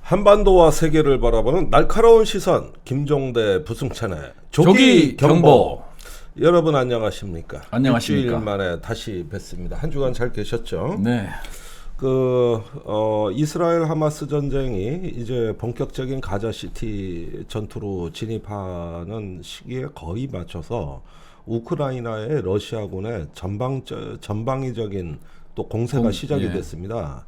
한반도와 세계를 바라보는 날카로운 시선 김종대 부승찬의 조기 경보. 여러분 안녕하십니까? 안녕하십니까? 일주일 만에 다시 뵙습니다. 한 주간 잘 계셨죠? 네. 이스라엘 하마스 전쟁이 이제 본격적인 가자시티 전투로 진입하는 시기에 거의 맞춰서 우크라이나의 러시아군의 전방위적인 또 공세가 시작이 됐습니다.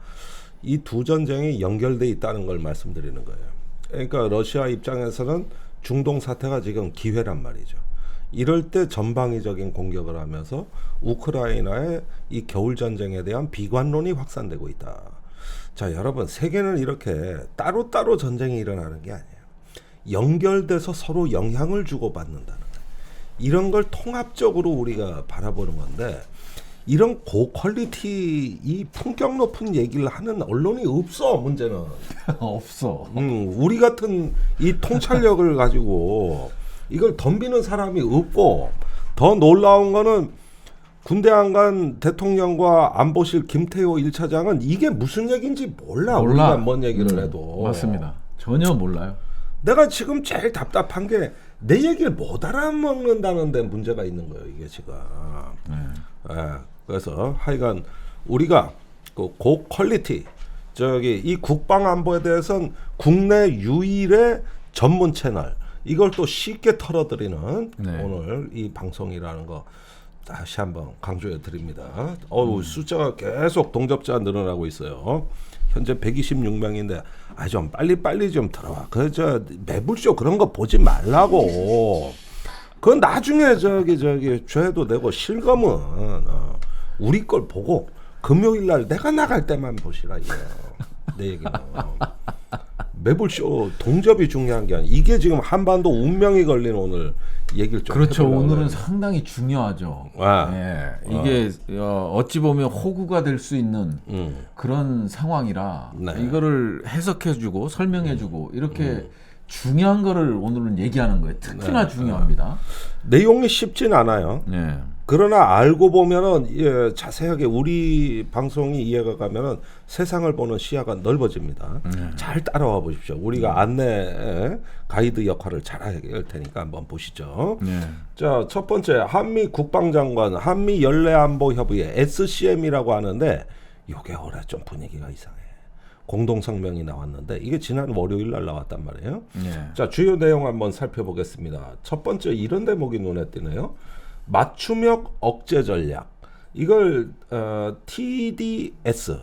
이 두 전쟁이 연결돼 있다는 걸 말씀드리는 거예요. 그러니까 러시아 입장에서는 중동 사태가 지금 기회란 말이죠. 이럴 때 전방위적인 공격을 하면서 우크라이나의 이 겨울 전쟁에 대한 비관론이 확산되고 있다. 자, 여러분, 세계는 이렇게 따로따로 전쟁이 일어나는 게 아니에요. 연결돼서 서로 영향을 주고받는다는 거예요. 이런 걸 통합적으로 우리가 바라보는 건데, 이런 고퀄리티 이 품격 높은 얘기를 하는 언론이 없어. 문제는 없어. 우리 같은 이 통찰력을 가지고 이걸 덤비는 사람이 없고, 더 놀라운 거는 군대 안 간 대통령과 안보실 김태호 1차장은 이게 무슨 얘기인지 몰라. 우리가 뭔 얘기를 해도. 맞습니다. 전혀 몰라요. 내가 지금 제일 답답한 게 내 얘기를 못 알아먹는다는 데 문제가 있는 거예요. 이게 지금. 그래서 하여간 우리가 그 고퀄리티 이 국방 안보에 대해서는 국내 유일의 전문 채널, 이걸 또 쉽게 털어드리는 오늘 이 방송이라는 거 다시 한번 강조해 드립니다. 숫자가 계속 동접자 늘어나고 있어요. 현재 126명인데 좀 빨리 좀 들어와. 매불쇼 그런 거 보지 말라고. 그건 나중에 죄도 내고 실검은 우리 걸 보고 금요일 날 내가 나갈 때만 보시라 이거. 내 얘기는. 매불쇼 동접이 중요한 게 아니야. 이게 지금 한반도 운명이 걸린 오늘 얘기를 좀 그렇죠. 해보려고 오늘은 해요. 상당히 중요하죠. 이게 어찌 보면 호구가 될 수 있는 그런 상황이라 이거를 해석해주고 설명해주고 이렇게 중요한 거를 오늘은 얘기하는 거예요. 특히나 중요합니다. 내용이 쉽진 않아요. 그러나 알고 보면은 자세하게 우리 방송이 이해가 가면은 세상을 보는 시야가 넓어집니다. 잘 따라와 보십시오. 우리가 안내 가이드 역할을 잘 하게 할 테니까 한번 보시죠. 자, 첫 번째 한미 국방장관 한미 연례안보협의회 SCM이라고 하는데 요게 올해 좀 분위기가 이상해. 공동성명이 나왔는데 이게 지난 월요일 날 나왔단 말이에요. 자, 주요 내용 한번 살펴보겠습니다. 첫 번째 이런 대목이 눈에 띄네요. 맞춤형 억제 전략. 이걸 TDS,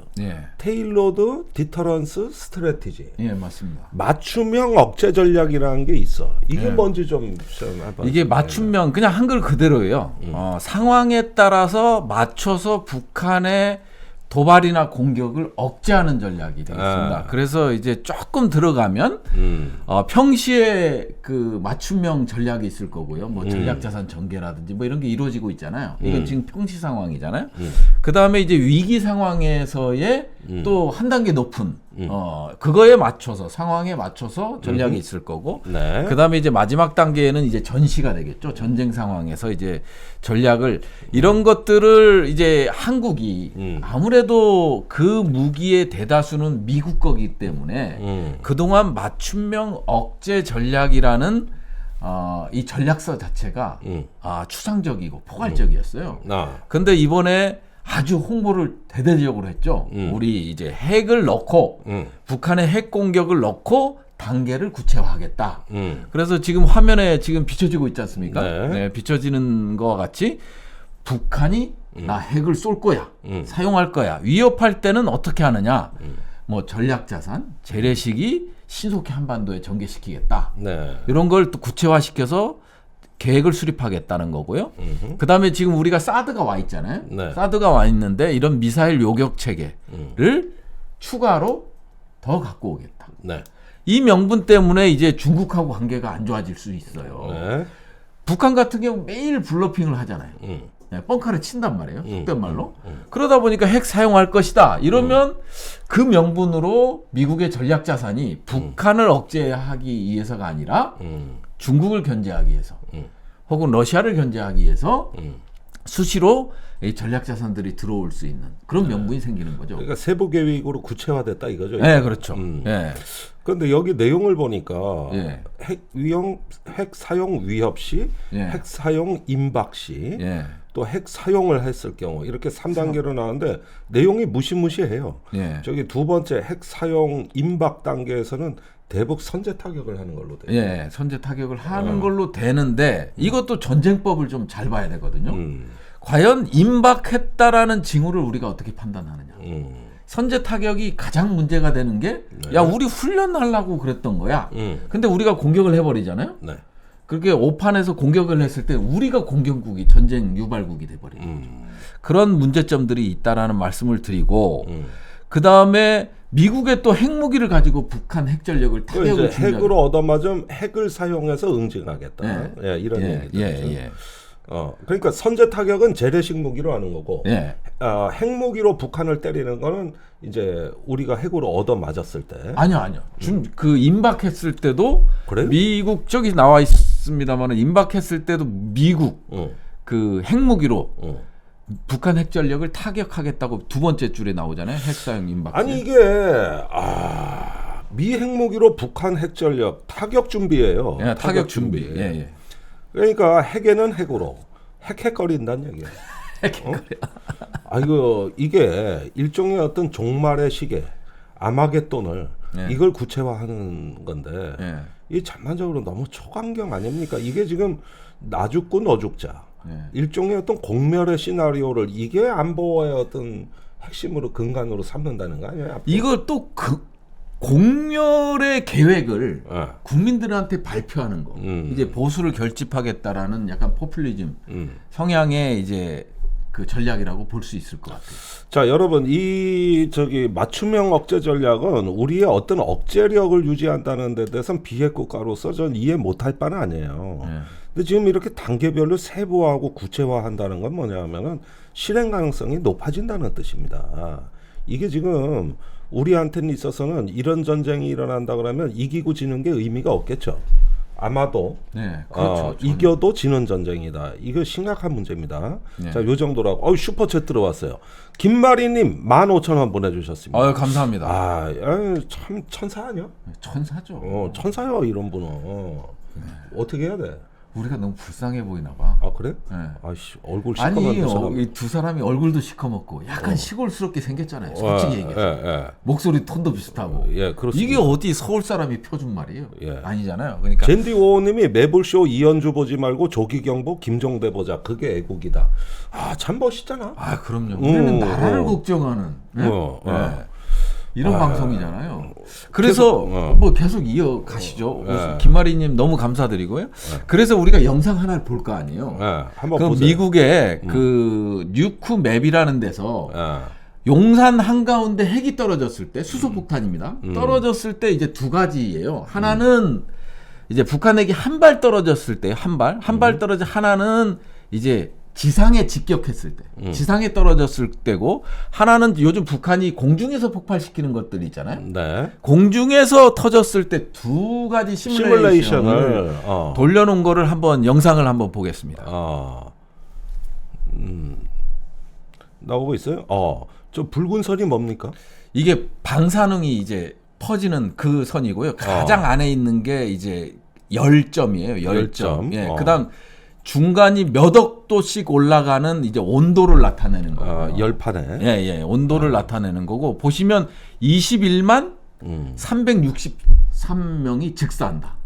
테일러드 디터런스 스트래티지. 맞습니다. 맞춤형 억제 전략이라는 게 있어. 이게 뭔지 좀 한번. 이게 맞춤형 그냥 한글 그대로예요. 상황에 따라서 맞춰서 북한의 도발이나 공격을 억제하는 전략이 되겠습니다. 그래서 이제 조금 들어가면 평시에 그 맞춤형 전략이 있을 거고요. 뭐 전략자산 전개라든지 뭐 이런 게 이루어지고 있잖아요. 이건 지금 평시 상황이잖아요. 그 다음에 이제 위기 상황에서의 또 한 단계 높은 그거에 맞춰서 상황에 맞춰서 전략이 있을 거고. 그 다음에 이제 마지막 단계에는 이제 전시가 되겠죠. 전쟁 상황에서 이제 전략을 이런 것들을 이제 한국이 아무래도 그 무기의 대다수는 미국 거기 때문에 그동안 맞춤형 억제 전략이라는 이 전략서 자체가 추상적이고 포괄적이었어요. 근데 이번에 아주 홍보를 대대적으로 했죠. 우리 이제 핵을 넣고 북한의 핵 공격을 넣고 단계를 구체화하겠다. 그래서 지금 화면에 지금 비춰지고 있지 않습니까? 비춰지는 거와 같이 북한이 나 핵을 쏠 거야, 사용할 거야, 위협할 때는 어떻게 하느냐, 뭐 전략자산, 재래식이 신속히 한반도에 전개시키겠다. 이런 걸 또 구체화시켜서 계획을 수립하겠다는 거고요. 그 다음에 지금 우리가 사드가 와 있잖아요. 사드가 와 있는데 이런 미사일 요격 체계를 추가로 더 갖고 오겠다. 이 명분 때문에 이제 중국하고 관계가 안 좋아질 수 있어요. 북한 같은 경우 매일 블러핑을 하잖아요. 뻥카를 친단 말이에요. 속된 말로. 그러다 보니까 핵 사용할 것이다. 이러면 그 명분으로 미국의 전략 자산이 북한을 억제하기 위해서가 아니라 중국을 견제하기 위해서 혹은 러시아를 견제하기 위해서 수시로 이 전략 자산들이 들어올 수 있는 그런 명분이 생기는 거죠. 그러니까 세부 계획으로 구체화됐다 이거죠. 네, 그렇죠. 근데 여기 내용을 보니까 예. 핵 사용 위협 시, 예. 핵 사용 임박 시, 예. 또 핵 사용을 했을 경우 이렇게 3단계로 나오는데 내용이 무시무시해요. 예. 저기 두 번째 핵 사용 임박 단계에서는 대북 선제 타격을 하는 걸로 돼요. 예, 선제 타격을 하는 걸로 되는데 이것도 전쟁법을 좀 잘 봐야 되거든요. 과연 임박했다라는 징후를 우리가 어떻게 판단하느냐. 선제 타격이 가장 문제가 되는 게 야, 우리 훈련하려고 그랬던 거야. 근데 우리가 공격을 해버리잖아요. 네. 그렇게 오판에서 공격을 했을 때 우리가 공격국이 전쟁 유발국이 돼버리는 거죠. 그런 문제점들이 있다라는 말씀을 드리고 그 다음에 미국의 또 핵무기를 가지고 북한 핵전력을 타격을 이제 핵으로 얻어맞으면 핵을 사용해서 응징하겠다. 예, 이런 얘기죠. 예. 그러니까 선제 타격은 재래식 무기로 하는 거고 예. 핵무기로 북한을 때리는 거는 이제 우리가 핵으로 얻어맞았을 때. 아니요. 지금 그 임박했을 때도 그래요? 미국 저기 나와 있습니다만은 임박했을 때도 미국 그 핵무기로 북한 핵전력을 타격하겠다고 두 번째 줄에 나오잖아요. 핵사용 임박. 아니 이게 미 핵무기로 북한 핵전력 타격 준비예요. 예, 타격 준비. 예. 그러니까 핵에는 핵으로 핵거린다는 얘기예요. 이게 일종의 어떤 종말의 시계, 아마겟돈을 이걸 구체화하는 건데 이 전반적으로 너무 초강경 아닙니까? 이게 지금 나 죽고 너 죽자. 일종의 어떤 공멸의 시나리오를 이게 안보의 어떤 핵심으로 근간으로 삼는다는 거 아니에요? 이걸 또 그 공멸의 계획을 국민들한테 발표하는 거. 이제 보수를 결집하겠다라는 약간 포퓰리즘 성향의 이제 그 전략이라고 볼 수 있을 것 같아요. 자, 여러분 이 맞춤형 억제 전략은 우리의 어떤 억제력을 유지한다는 데 대해서는 비핵 국가로서 전 이해 못할 바는 아니에요. 근데 지금 이렇게 단계별로 세부화하고 구체화한다는 건 뭐냐면은 실행 가능성이 높아진다는 뜻입니다. 이게 지금 우리한테는 있어서는 이런 전쟁이 일어난다 그러면 이기고 지는 게 의미가 없겠죠. 아마도 그렇죠. 이겨도 지는 전쟁이다. 이거 심각한 문제입니다. 자, 요 정도라고. 슈퍼챗 들어왔어요. 김마리님 15,000원 보내주셨습니다. 감사합니다. 참 천사 아니야? 천사죠. 천사요 이런 분은. 어떻게 해야 돼? 우리가 너무 불쌍해 보이나 봐. 아 그래? 아이씨 얼굴 시커먼 이 두 사람이 얼굴도 시커멓고 약간 시골스럽게 생겼잖아요. 솔직히 얘기해서. 목소리 톤도 비슷하고. 그렇습니다. 이게 어디 서울 사람이 펴준 말이에요? 아니잖아요. 그러니까 젠디오님이 매불쇼 이현주 보지 말고 조기경보 김종대 보자. 그게 애국이다. 참 멋있잖아. 그럼요. 우리는 나라를 걱정하는 이런 방송이잖아요. 그래서 계속 이어가시죠. 김마리님 너무 감사드리고요. 그래서 우리가 영상 하나를 볼 거 아니에요. 한번 그 보세요. 미국의 그 뉴크 맵이라는 데서 용산 한가운데 핵이 떨어졌을 때 수소폭탄입니다. 떨어졌을 때 이제 두 가지예요. 하나는 이제 북한 핵이 한 발 떨어졌을 때 한 발 떨어져 하나는 이제 지상에 직격했을 때, 지상에 떨어졌을 때고 하나는 요즘 북한이 공중에서 폭발시키는 것들 있잖아요. 공중에서 터졌을 때 두 가지 시뮬레이션을 돌려놓은 거를 한번 영상을 한번 보겠습니다. 나오고 있어요? 저 붉은 선이 뭡니까? 이게 방사능이 이제 퍼지는 그 선이고요. 가장 안에 있는 게 이제 열점이에요. 열점. 그다음 중간이 몇 억도씩 올라가는 이제 온도를 나타내는 거예요. 열판에. 온도를 나타내는 거고 보시면 21만 363명이 즉사한다.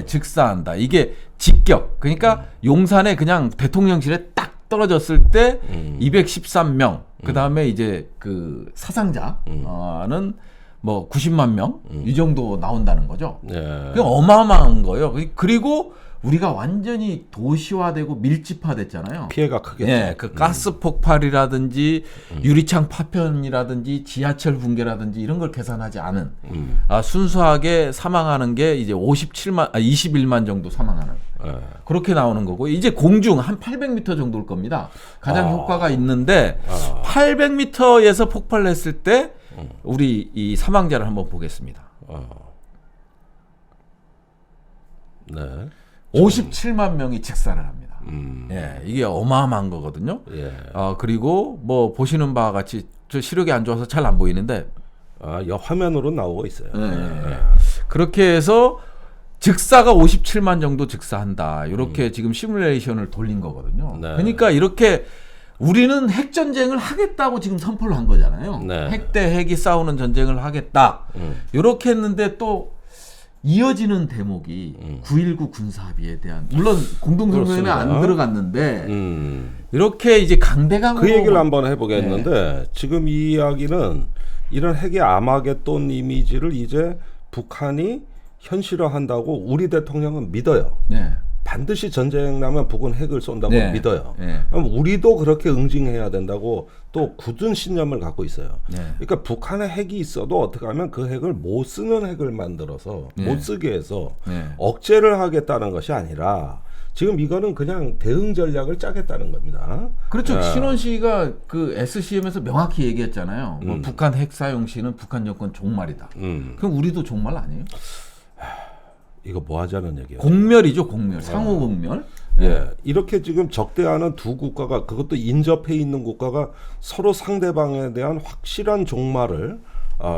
즉사한다. 이게 직격. 그러니까 용산에 그냥 대통령실에 딱 떨어졌을 때 213명. 그다음에 이제 그 사상자는 뭐 90만 명 이 정도 나온다는 거죠. 그게 어마어마한 거예요. 그리고 우리가 완전히 도시화되고 밀집화됐잖아요. 피해가 크겠죠. 그 가스 폭발이라든지 유리창 파편이라든지 지하철 붕괴라든지 이런 걸 계산하지 않은 순수하게 사망하는 게 이제 21만 정도 사망하는 그렇게 나오는 거고 이제 공중 한 800m 정도일 겁니다. 가장 효과가 있는데 800m에서 폭발했을 때 우리 이 사망자를 한번 보겠습니다. 57만 명이 즉사를 합니다. 이게 어마어마한 거거든요. 그리고 뭐 보시는 바와 같이 저 시력이 안 좋아서 잘 안 보이는데 화면으로 나오고 있어요. 그렇게 해서 즉사가 57만 정도 즉사한다. 이렇게 지금 시뮬레이션을 돌린 거거든요. 네. 그러니까 이렇게 우리는 핵 전쟁을 하겠다고 지금 선포를 한 거잖아요. 네. 핵 대 핵이 싸우는 전쟁을 하겠다. 이렇게 했는데 또 이어지는 대목이 9.19 군사합의에 대한, 물론 공동성명에 안 그렇습니다. 들어갔는데 이렇게 이제 강대강으로 그 얘기를 한번 해보겠는데 지금 이 이야기는 이런 핵의 아마겟돈 이미지를 이제 북한이 현실화한다고 우리 대통령은 믿어요. 네. 반드시 전쟁 나면 북은 핵을 쏜다고 네. 믿어요. 네. 그럼 우리도 그렇게 응징해야 된다고 또 굳은 신념을 갖고 있어요. 네. 그러니까 북한에 핵이 있어도 어떻게 하면 그 핵을 못 쓰는 핵을 만들어서 네. 못 쓰게 해서 네. 억제를 하겠다는 것이 아니라 지금 이거는 그냥 대응 전략을 짜겠다는 겁니다. 그렇죠. 예. 신원 씨가 그 SCM에서 명확히 얘기했잖아요. 뭐 북한 핵 사용 시는 북한 여권 종말이다. 그럼 우리도 종말 아니에요? 이거 뭐 하자는 얘기예요? 공멸이죠, 공멸. 상호 공멸. 예, 이렇게 지금 적대하는 두 국가가, 그것도 인접해 있는 국가가 서로 상대방에 대한 확실한 종말을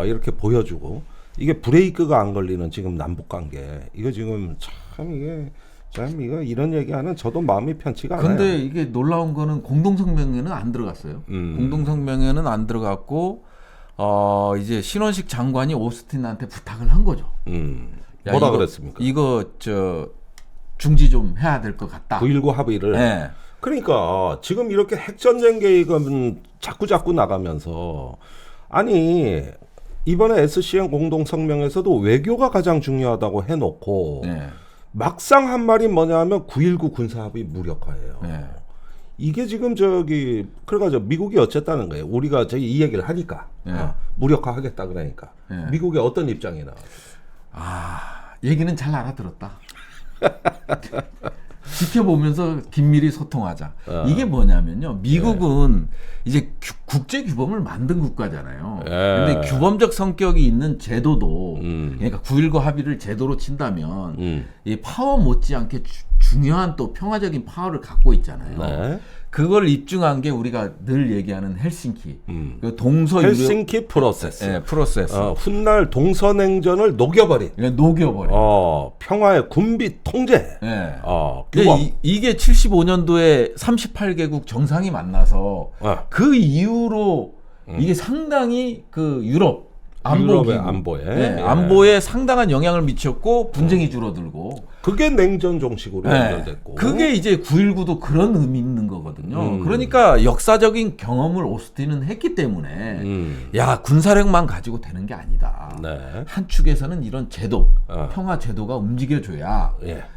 이렇게 보여주고, 이게 브레이크가 안 걸리는 지금 남북 관계, 이거 지금 참 이거 이런 얘기하는 저도 마음이 편치가 않아요. 근데 이게 놀라운 거는 공동성명에는 안 들어갔어요. 공동성명에는 안 들어갔고 이제 신원식 장관이 오스틴한테 부탁을 한 거죠. 야, 뭐라 이거, 그랬습니까? 이거 중지 좀 해야 될 것 같다. 9.19 합의를. 네. 그러니까 지금 이렇게 핵전쟁 계획은 자꾸 나가면서, 아니 이번에 SCM 공동성명에서도 외교가 가장 중요하다고 해놓고 네. 막상 한 말이 뭐냐면 9.19 군사합의 무력화예요. 네. 이게 지금 그래가지고 미국이 어쨌다는 거예요. 우리가 이 얘기를 하니까 네. 무력화하겠다 그러니까 네. 미국의 어떤 입장이 나와요? 얘기는 잘 알아들었다. 지켜보면서 긴밀히 소통하자. 이게 뭐냐면요. 미국은 이제 국제 규범을 만든 국가잖아요. 근데 규범적 성격이 있는 제도도 그러니까 9.19 합의를 제도로 친다면 이 파워 못지않게 중요한 또 평화적인 파워를 갖고 있잖아요. 네. 그걸 입증한 게 우리가 늘 얘기하는 헬싱키. 그 동서 유럽 헬싱키 프로세스. 네, 프로세스. 훗날 동서냉전을 녹여버린 녹여버려. 평화의 군비 통제. 네. 규범. 이게 75년도에 38개국 정상이 만나서 그 이후로 이게 상당히 그 유럽 유럽의 안보에 네, 안보에 상당한 영향을 미쳤고 분쟁이 줄어들고 그게 냉전 종식으로 연결됐고 그게 이제 9.19도 그런 의미 있는 거거든요. 그러니까 역사적인 경험을 오스틴은 했기 때문에 야 군사력만 가지고 되는 게 아니다. 네. 한 축에서는 이런 제도, 평화 제도가 움직여줘야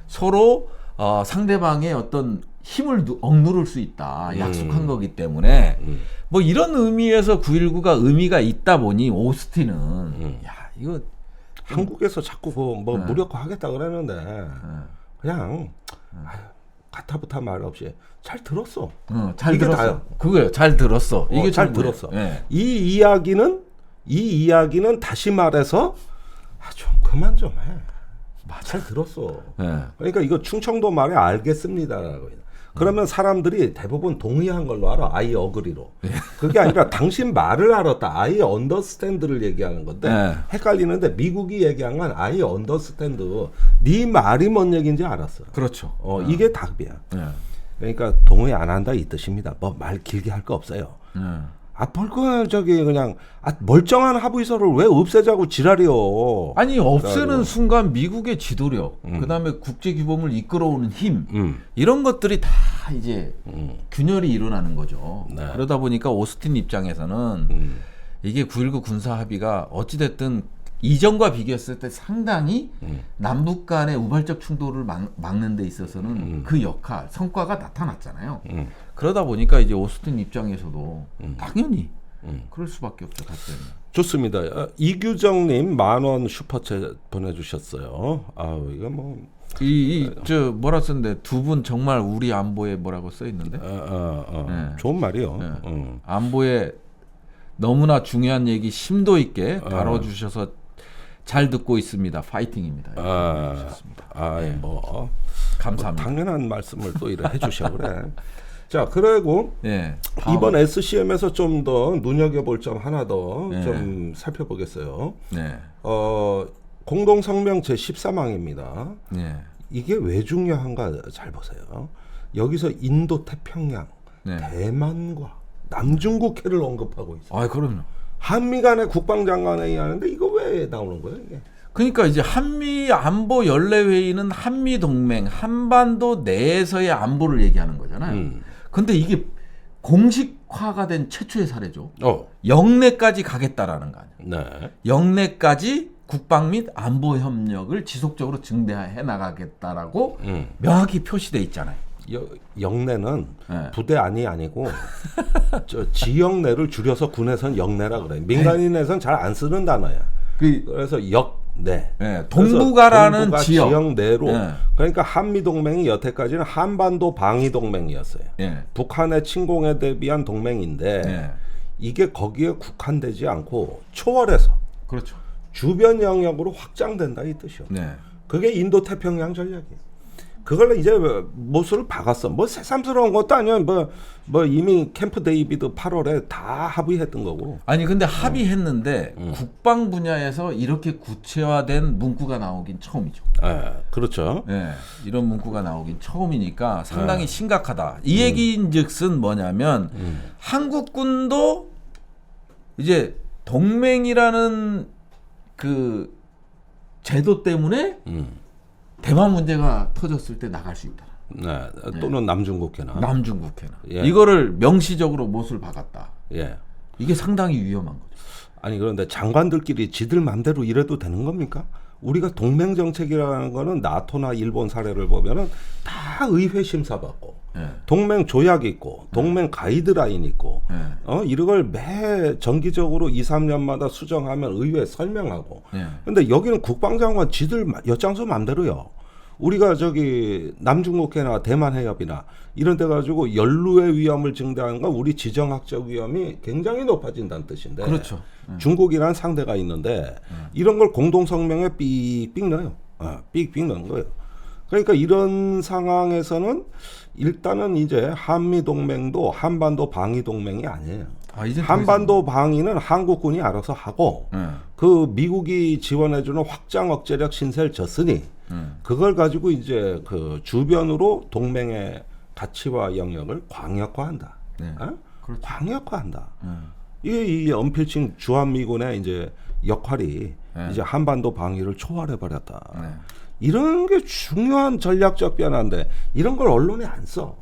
서로 상대방의 어떤 힘을 억누를 수 있다 약속한 거기 때문에 뭐 이런 의미에서 9.19가 의미가 있다 보니 오스틴은 야 이거 한국에서 자꾸 뭐 무력화하겠다 그러는데 그냥 가타부타 말 없이 잘 들었어. 잘 이게 들었어. 다요. 그거요. 잘 들었어. 이게 잘 전부예요. 들었어. 네. 이 이야기는 다시 말해서 좀 그만 좀 해. 잘 들었어. 네. 그러니까 이거 충청도 말에 알겠습니다라고. 그러면 사람들이 대부분 동의한 걸로 알아. I agree로. 그게 아니라 당신 말을 알았다. I understand를 얘기하는 건데 헷갈리는데 미국이 얘기한 건 I understand. 네 말이 뭔 얘기인지 알았어. 그렇죠. 이게 답이야. 그러니까 동의 안 한다 이 뜻입니다. 뭐 말 길게 할 거 없어요. 그냥 멀쩡한 합의서를 왜 없애자고 지랄이요. 아니 없애는 순간 미국의 지도력, 그다음에 국제 규범을 이끌어오는 힘 이런 것들이 다 이제 균열이 일어나는 거죠. 네. 그러다 보니까 오스틴 입장에서는 이게 9.19 군사 합의가 어찌됐든 이전과 비교했을 때 상당히 남북 간의 우발적 충돌을 막는 데 있어서는 그 역할, 성과가 나타났잖아요. 그러다 보니까 이제 오스틴 입장에서도 당연히 그럴 수밖에 없죠. 답변이. 좋습니다. 이규정님 10,000원 슈퍼챗 보내주셨어요. 이거 뭐 저 뭐라 썼는데 두 분 정말 우리 안보에 뭐라고 써 있는데? 좋은 말이요. 안보에 너무나 중요한 얘기 심도 있게 다뤄주셔서 잘 듣고 있습니다. 파이팅입니다. 뭐 감사합니다. 당연한 말씀을 또 이래 해주셔 그래. 자, 그리고 네. 이번 SCM에서 좀 더 눈여겨볼 점 하나 더 좀 살펴보겠어요. 네. 공동성명 제14망입니다. 예. 이게 왜 중요한가 잘 보세요. 여기서 인도 태평양, 네. 대만과 남중국해를 언급하고 있어요. 아, 그럼요. 한미 간의 국방장관회의 하는데 이거 왜 나오는 거예요? 이게? 그러니까 이제 한미 안보 연례 회의는 한미 동맹 한반도 내에서의 안보를 얘기하는 거잖아요. 근데 이게 공식화가 된 최초의 사례죠. 영내까지 가겠다라는 거 아니에요. 네. 영내까지 국방 및 안보 협력을 지속적으로 증대해 나가겠다라고 명확히 표시돼 있잖아요. 영내는 네. 부대 안이 아니고 저 지역내를 줄여서 군에선 영내라 그래요. 민간인에선 잘 안 쓰는 단어야. 그래서 역내. 네. 동북아라는 동북아 지역 내로. 네. 그러니까 한미 동맹이 여태까지는 한반도 방위 동맹이었어요. 네. 북한의 침공에 대비한 동맹인데 네. 이게 거기에 국한되지 않고 초월해서 그렇죠. 주변 영역으로 확장된다 이 뜻이요. 네. 그게 인도 태평양 전략이에요. 그걸 이제 못을 박았어. 뭐 새삼스러운 것도 아니야. 뭐 이미 캠프 데이비드 8월에 다 합의했던 거고. 아니 근데 합의했는데 국방 분야에서 이렇게 구체화된 문구가 나오긴 처음이죠. 그렇죠. 네, 이런 문구가 나오긴 처음이니까 상당히 심각하다. 이 얘기인즉슨 뭐냐면 한국군도 이제 동맹이라는 그 제도 때문에 대만 문제가 터졌을 때 나갈 수 있다. 네, 또는 남중국해나. 남중국해나. 예. 이거를 명시적으로 못을 박았다. 예. 이게 상당히 위험한 거죠. 아니 그런데 장관들끼리 지들 맘대로 이래도 되는 겁니까? 우리가 동맹 정책이라는 거는 나토나 일본 사례를 보면은 다 의회 심사 받고 동맹 조약 있고 동맹 가이드라인 있고 이걸 매 정기적으로 2, 3년마다 수정하면 의회에 설명하고. 근데 여기는 국방장관 지들 엿장수 맘대로요. 우리가 저기 남중국해나 대만 해협이나 이런 데 가지고 연루의 위험을 증대하는 건 우리 지정학적 위험이 굉장히 높아진다는 뜻인데. 그렇죠. 중국이라는 상대가 있는데 이런 걸 공동성명에 삑삑 넣어요. 삑삑 넣은 거예요. 그러니까 이런 상황에서는 일단은 이제 한미 동맹도 한반도 방위 동맹이 아니에요. 한반도 방위는 한국군이 알아서 하고 그 미국이 지원해주는 확장 억제력 신세를 졌으니 그걸 가지고 이제 그 주변으로 동맹의 가치와 영역을 광역화한다. 그렇죠. 광역화한다. 이게 이 언필칭 주한미군의 이제 역할이 이제 한반도 방위를 초월해 버렸다. 이런 게 중요한 전략적 변화인데 이런 걸 언론에 안 써.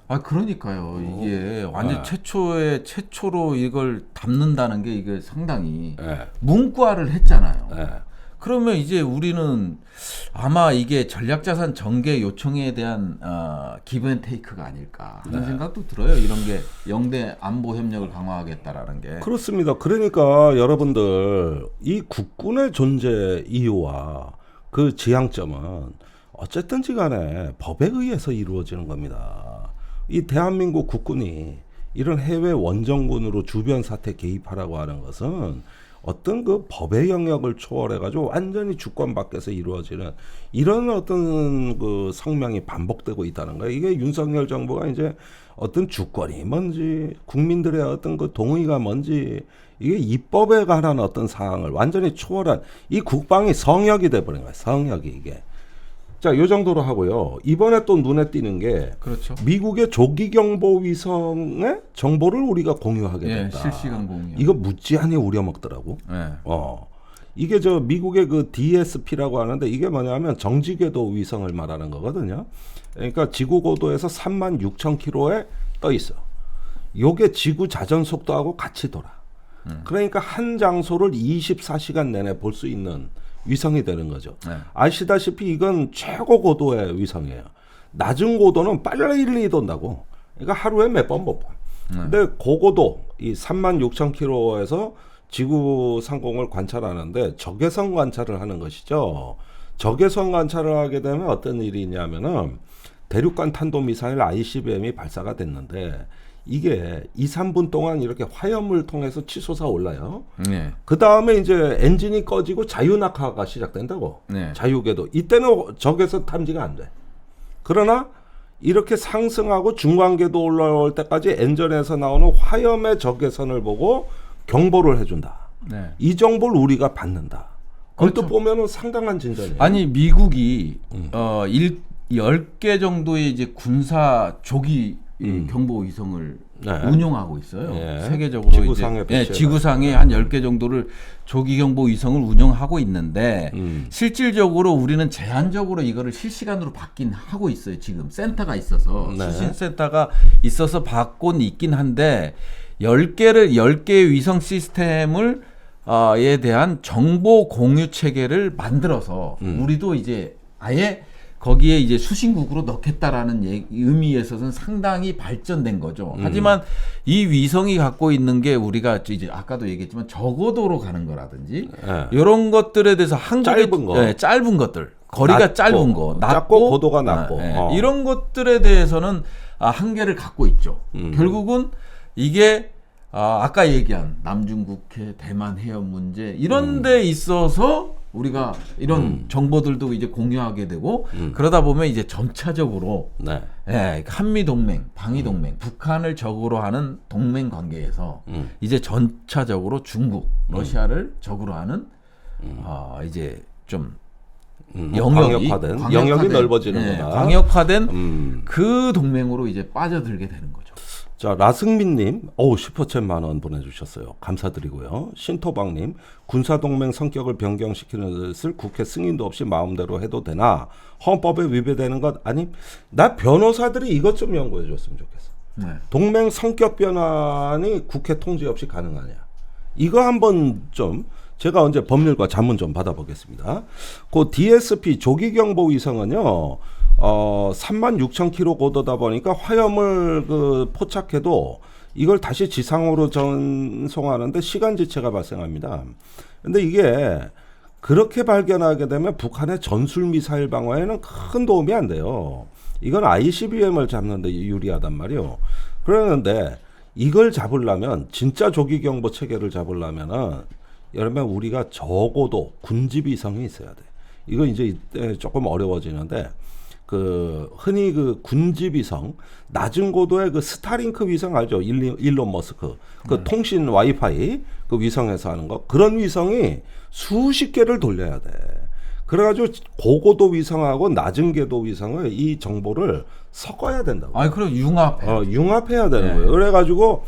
아 그러니까요. 이게 완전 최초로 이걸 담는다는 게 이게 상당히 문구화를 했잖아요. 그러면 이제 우리는 아마 이게 전략자산 전개 요청에 대한 기브앤테이크가 아닐까 하는 생각도 들어요. 이런 게 영내 안보 협력을 강화하겠다라는 게. 그렇습니다. 그러니까 여러분들 이 국군의 존재 이유와 그 지향점은 어쨌든지 간에 법에 의해서 이루어지는 겁니다. 이 대한민국 국군이 이런 해외 원정군으로 주변 사태 개입하라고 하는 것은 어떤 그 법의 영역을 초월해가지고 완전히 주권 밖에서 이루어지는 이런 어떤 그 성명이 반복되고 있다는 거예요. 이게 윤석열 정부가 이제 어떤 주권이 뭔지 국민들의 어떤 그 동의가 뭔지 이게 입법에 관한 어떤 사항을 완전히 초월한 이 국방이 성역이 돼버린 거예요. 성역이 이게. 자, 요 정도로 하고요. 이번에 또 눈에 띄는 게 그렇죠. 미국의 조기경보 위성의 정보를 우리가 공유하게 된다. 실시간 공유. 이거 묻지않게 우려먹더라고. 이게 저 미국의 그 DSP라고 하는데 이게 뭐냐면 정지궤도 위성을 말하는 거거든요. 그러니까 지구 고도에서 36,000km에 떠 있어. 요게 지구 자전 속도하고 같이 돌아. 그러니까 한 장소를 24시간 내내 볼 수 있는 위성이 되는 거죠. 아시다시피 이건 최고 고도의 위성이에요. 낮은 고도는 빨리 돈다고. 그러니까 하루에 몇 번 못 봐. 근데 고고도 이 36,000km에서 지구 상공을 관찰하는데 적외선 관찰을 하는 것이죠. 적외선 관찰을 하게 되면 어떤 일이 있냐면은 대륙간 탄도미사일 ICBM이 발사가 됐는데 이게 2, 3분 동안 이렇게 화염을 통해서 치솟아 올라요. 그 다음에 이제 엔진이 꺼지고 자유낙하가 시작된다고. 자유궤도. 이때는 적외선 탐지가 안 돼. 그러나 이렇게 상승하고 중간궤도 올라올 때까지 엔진에서 나오는 화염의 적외선을 보고 경보를 해준다. 이 정보를 우리가 받는다. 그것도 보면은 상당한 진전이에요. 아니 미국이 10개 정도의 이제 군사 조기 경보 위성을 네. 운용하고 있어요. 예. 세계적으로 지구상에 이제 지구상에 한 10개 정도를 조기 경보 위성을 운영하고 있는데 실질적으로 우리는 제한적으로 이거를 실시간으로 받긴 하고 있어요. 지금 센터가 있어서 네. 수신 센터가 있어서 받곤 있긴 한데 10개의 위성 시스템을 에 대한 정보 공유 체계를 만들어서 우리도 이제 아예 거기에 이제 수신국으로 넣겠다라는 의미에서는 상당히 발전된 거죠. 하지만 이 위성이 갖고 있는 게 우리가 이제 아까도 얘기했지만 저고도로 가는 거라든지 이런 것들에 대해서 한국의 짧은 것들, 거리가 짧은 거, 낮고 고도가 낮고 이런 것들에 대해서는 한계를 갖고 있죠. 결국은 이게 아까 얘기한 남중국해, 대만 해협 문제 이런 데 있어서 우리가 이런 정보들도 이제 공유하게 되고 그러다 보면 이제 점차적으로 한미 동맹, 방위 동맹, 북한을 적으로 하는 동맹 관계에서 이제 전차적으로 중국, 러시아를 적으로 하는 이제 좀 영역이 넓어지는구나. 광역화된 그 동맹으로 이제 빠져들게 되는 거죠. 자, 라승민님, 슈퍼챗 10,000원 보내주셨어요. 감사드리고요. 신토박님, 군사동맹 성격을 변경시키는 것을 국회 승인도 없이 마음대로 해도 되나? 헌법에 위배되는 것 아님? 나 변호사들이 이것 좀 연구해 줬으면 좋겠어. 동맹 성격 변환이 국회 통지 없이 가능하냐? 이거 한번 좀 제가 언제 법률과 자문 좀 받아보겠습니다. 그 DSP 조기경보 위성은요. 36,000km 고도다 보니까 화염을 포착해도 이걸 다시 지상으로 전송하는데 시간 지체가 발생합니다. 근데 이게 그렇게 발견하게 되면 북한의 전술 미사일 방어에는 큰 도움이 안 돼요. 이건 ICBM을 잡는 데 유리하단 말이에요. 그러는데 이걸 잡으려면 진짜 조기 경보 체계를 잡으려면은 여러분 우리가 저고도 군집 위성이 있어야 돼. 이거 이제 조금 어려워지는데 흔히 군집 위성 낮은 고도의 스타링크 위성 알죠? 일론 머스크 통신 와이파이 위성에서 하는 거 그런 위성이 수십 개를 돌려야 돼. 그래가지고 고고도 위성하고 낮은 궤도 위성을 이 정보를 섞어야 된다고. 그럼 융합해야 되는 거예요. 그래가지고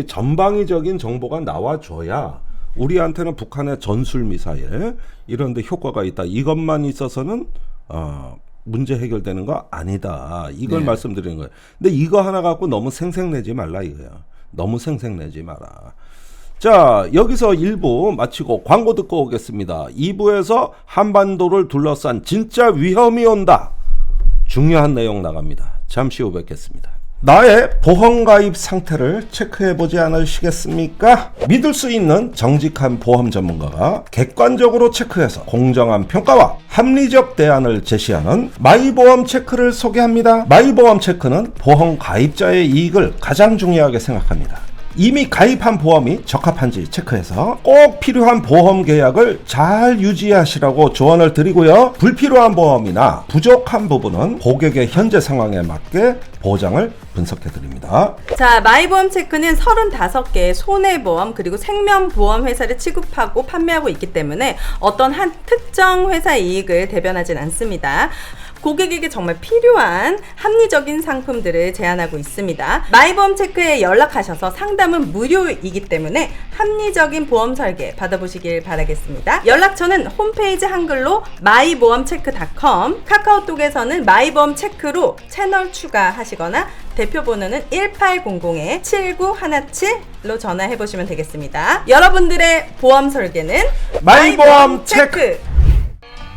전방위적인 정보가 나와줘야 우리한테는 북한의 전술 미사일 이런데 효과가 있다. 이것만 있어서는 문제 해결되는 거 아니다. 이걸 말씀드리는 거예요. 근데 이거 하나 갖고 너무 생색내지 말라 이거야. 너무 생색내지 마라. 자, 여기서 1부 마치고 광고 듣고 오겠습니다. 2부에서 한반도를 둘러싼 진짜 위험이 온다. 중요한 내용 나갑니다. 잠시 후 뵙겠습니다. 나의 보험가입 상태를 체크해보지 않으시겠습니까? 믿을 수 있는 정직한 보험 전문가가 객관적으로 체크해서 공정한 평가와 합리적 대안을 제시하는 마이보험 체크를 소개합니다. 마이보험 체크는 보험 가입자의 이익을 가장 중요하게 생각합니다. 이미 가입한 보험이 적합한지 체크해서 꼭 필요한 보험 계약을 잘 유지하시라고 조언을 드리고요. 불필요한 보험이나 부족한 부분은 고객의 현재 상황에 맞게 보장을 분석해 드립니다. 자, 마이보험 체크는 35개의 손해보험 그리고 생명보험 회사를 취급하고 판매하고 있기 때문에 어떤 한 특정 회사의 이익을 대변하진 않습니다. 고객에게 정말 필요한 합리적인 상품들을 제안하고 있습니다. 마이보험 체크에 연락하셔서 상담은 무료이기 때문에 합리적인 보험 설계 받아보시길 바라겠습니다. 연락처는 홈페이지 한글로 마이보험체크.com, 카카오톡에서는 마이보험 체크로 채널 추가하시거나 대표번호는 1800-7917로 전화해보시면 되겠습니다. 여러분들의 보험 설계는 마이보험 체크!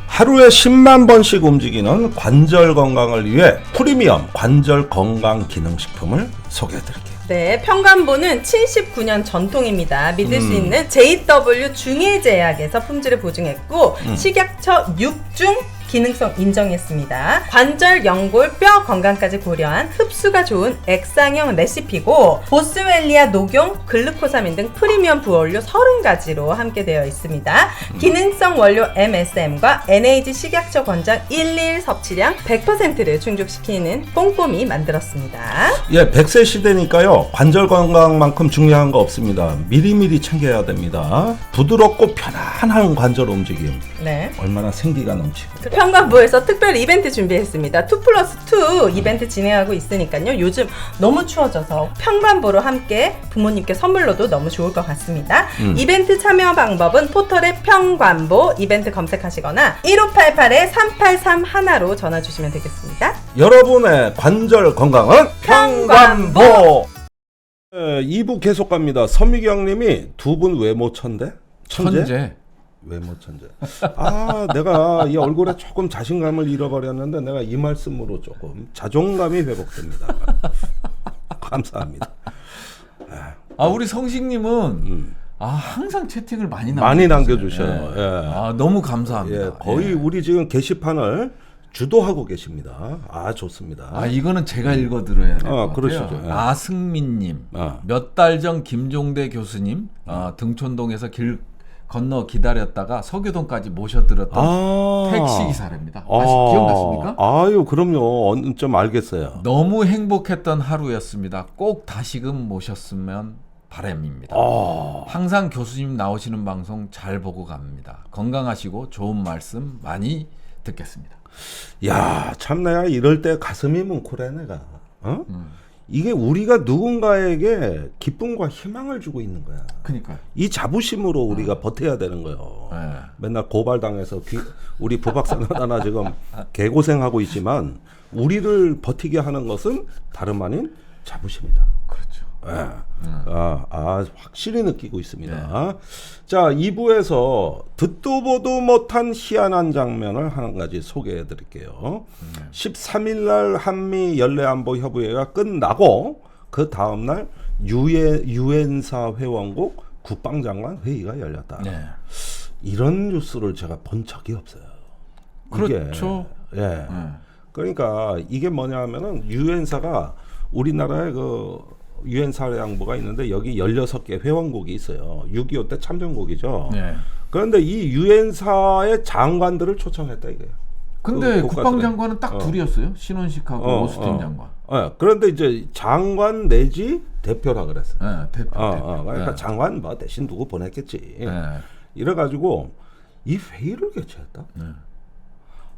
하루에 10만 번씩 움직이는 관절 건강을 위해 프리미엄 관절 건강 기능식품을 소개해드릴게요. 네, 평간보는 79년 전통입니다. 믿을 수 있는 JW 중일제약에서 품질을 보증했고 식약처 6중 기능성 인정했습니다. 관절, 연골, 뼈 건강까지 고려한 흡수가 좋은 액상형 레시피고 보스웰리아 녹용, 글루코사민 등 프리미엄 부원료 30가지로 함께 되어 있습니다. 기능성 원료 MSM과 NAG 식약처 권장 1일 섭취량 100%를 충족시키는 꼼꼼히 만들었습니다. 예, 100세 시대니까요. 관절 건강만큼 중요한 거 없습니다. 미리미리 챙겨야 됩니다. 부드럽고 편안한 관절 움직임. 네. 얼마나 생기가 넘치고. 평관부에서 특별 이벤트 준비했습니다. 2+2 이벤트 진행하고 있으니까요. 요즘 너무 추워져서 평관부로 함께 부모님께 선물로도 너무 좋을 것 같습니다. 이벤트 참여 방법은 포털에 평관부 이벤트 검색하시거나 1588-3831로 전화 주시면 되겠습니다. 여러분의 관절 건강은 평관보. 2부 계속 갑니다. 선미경 님이 두 분 외모 천재? 천재. 외모 천재. 아, 내가 이 얼굴에 조금 자신감을 잃어버렸는데 내가 이 말씀으로 조금 자존감이 회복됩니다. 감사합니다. 아, 우리 성식님은 항상 채팅을 많이 남겨주셔요. 예. 예. 아, 너무 감사합니다. 예, 거의 예. 우리 지금 게시판을 주도하고 계십니다. 아, 좋습니다. 아, 이거는 제가 읽어드려야 될 것 같아요. 그러시죠. 예. 아승민님, 아. 몇 달 전 김종대 교수님 등촌동에서 길 건너 기다렸다가 서교동까지 모셔드렸던 택시 기사랍니다. 기억나십니까? 아유, 그럼요. 좀 알겠어요. 너무 행복했던 하루였습니다. 꼭 다시금 모셨으면 바람입니다. 항상 교수님 나오시는 방송 잘 보고 갑니다. 건강하시고 좋은 말씀 많이 듣겠습니다. 야, 참 내가 이럴 때 가슴이 뭉클해 내가. 이게 우리가 누군가에게 기쁨과 희망을 주고 있는 거야. 그러니까요. 이 자부심으로 우리가 버텨야 되는 거예요. 네. 맨날 고발당해서 우리 부박사는 하나 지금 개고생하고 있지만 우리를 버티게 하는 것은 다름 아닌 자부심이다. 그렇죠. 확실히 느끼고 있습니다. 자, 2부에서 듣도 보도 못한 희한한 장면을 한 가지 소개해 드릴게요. 13일 날 한미 연례안보 협의회가 끝나고 그 다음 날 유엔사 회원국 국방장관 회의가 열렸다. 네. 이런 뉴스를 제가 본 적이 없어요. 그렇죠. 예. 그러니까 이게 뭐냐면은 유엔사가 우리나라에 유엔사령부가 있는데 여기 16개 회원국이 있어요. 6.25 때 참전국이죠. 네. 그런데 이 유엔사의 장관들을 초청했다 이거예요. 근데 그 국방장관은 딱 둘이었어요. 신원식하고 오스틴 장관. 그런데 이제 장관 내지 대표라 그랬어요. 네, 대표. 그러니까 네. 장관 뭐 대신 누구 보냈겠지. 네. 이래가지고 이 회의를 개최했다.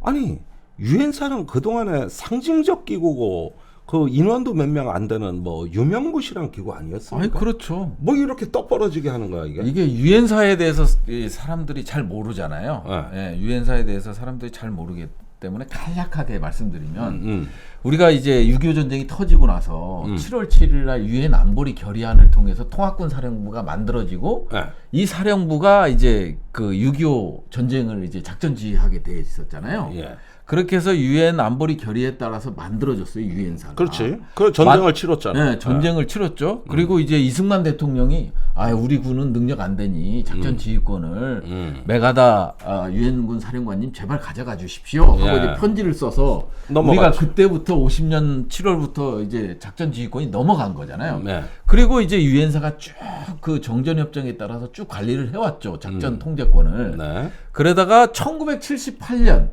아니 유엔사는 그동안에 상징적 기구고 그 인원도 몇 명 안 되는 뭐 유명무실한 기구 아니었습니까? 아니 그렇죠. 뭐 이렇게 떡 벌어지게 하는 거야 이게? 이게 유엔사에 대해서 사람들이 잘 모르잖아요. 예, 유엔사에 대해서 사람들이 잘 모르기 때문에 간략하게 말씀드리면 우리가 이제 6.25 전쟁이 터지고 나서 7월 7일 날 유엔 안보리 결의안을 통해서 통합군 사령부가 만들어지고 이 사령부가 이제 그 6.25 전쟁을 이제 작전 지휘하게 돼 있었잖아요. 예. 그렇게 해서 유엔 안보리 결의에 따라서 만들어졌어요, 유엔사가. 그렇지. 그 전쟁을 치렀잖아. 네, 전쟁을 치렀죠. 그리고 이제 이승만 대통령이 우리 군은 능력 안 되니 작전 지휘권을 메가다 유엔군 사령관님 제발 가져가 주십시오. 하고 이제 편지를 써서 넘어갔죠. 우리가 그때부터 50년 7월부터 이제 작전 지휘권이 넘어간 거잖아요. 네. 그리고 이제 유엔사가 쭉 그 정전 협정에 따라서 쭉 관리를 해왔죠. 작전 통제권을. 네. 그러다가 1978년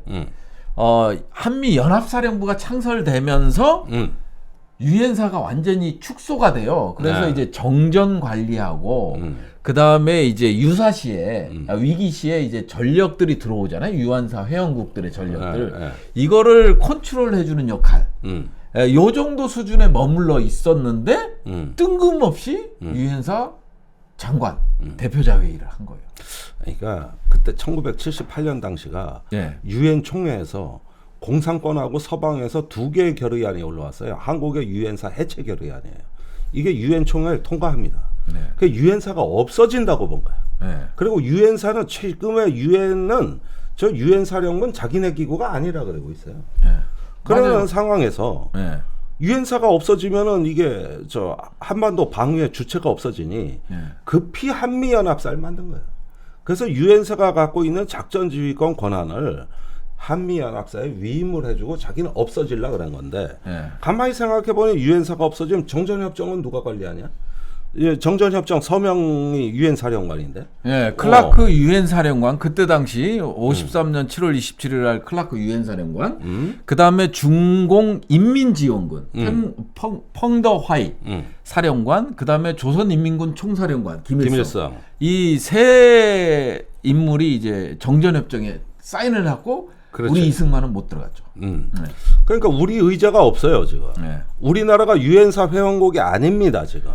한미 연합사령부가 창설되면서 유엔사가 완전히 축소가 돼요. 그래서 이제 정전 관리하고 그 다음에 이제 유사시에 위기 시에 이제 전력들이 들어오잖아요. 유엔사 회원국들의 전력들 이거를 컨트롤해주는 역할. 요 정도 수준에 머물러 있었는데 뜬금없이 유엔사 장관 대표자 회의를 한 거예요. 그러니까 그때 1978년 당시가 유엔 총회에서 공산권하고 서방에서 두 개의 결의안이 올라왔어요. 한국의 유엔사 해체 결의안이에요. 이게 유엔 총회를 통과합니다. 그 유엔사가 없어진다고 본 거예요. 그리고 유엔사는 최근에 유엔은 저 유엔 사령부는 자기네 기구가 아니라 그러고 있어요. 그런 상황에서 유엔사가 없어지면은 이게 저 한반도 방위의 주체가 없어지니 급히 한미연합사를 만든 거예요. 그래서 유엔사가 갖고 있는 작전 지휘권 권한을 한미연합사에 위임을 해주고 자기는 없어질라 그런 건데 예. 가만히 생각해보니 유엔사가 없어지면 정전협정은 누가 관리하냐? 예, 정전협정 서명이 유엔 사령관인데. 예, 클라크 유엔 사령관 그때 당시 53년 7월 27일 날 클라크 유엔 사령관. 그다음에 중공 인민지원군 펑더 화이 사령관. 그다음에 조선인민군 총사령관 김일성. 김일성. 이 세 인물이 이제 정전협정에 사인을 하고 그렇지. 우리 이승만은 못 들어갔죠. 네. 그러니까 우리 의자가 없어요 지금. 네. 우리나라가 유엔사 회원국이 아닙니다 지금.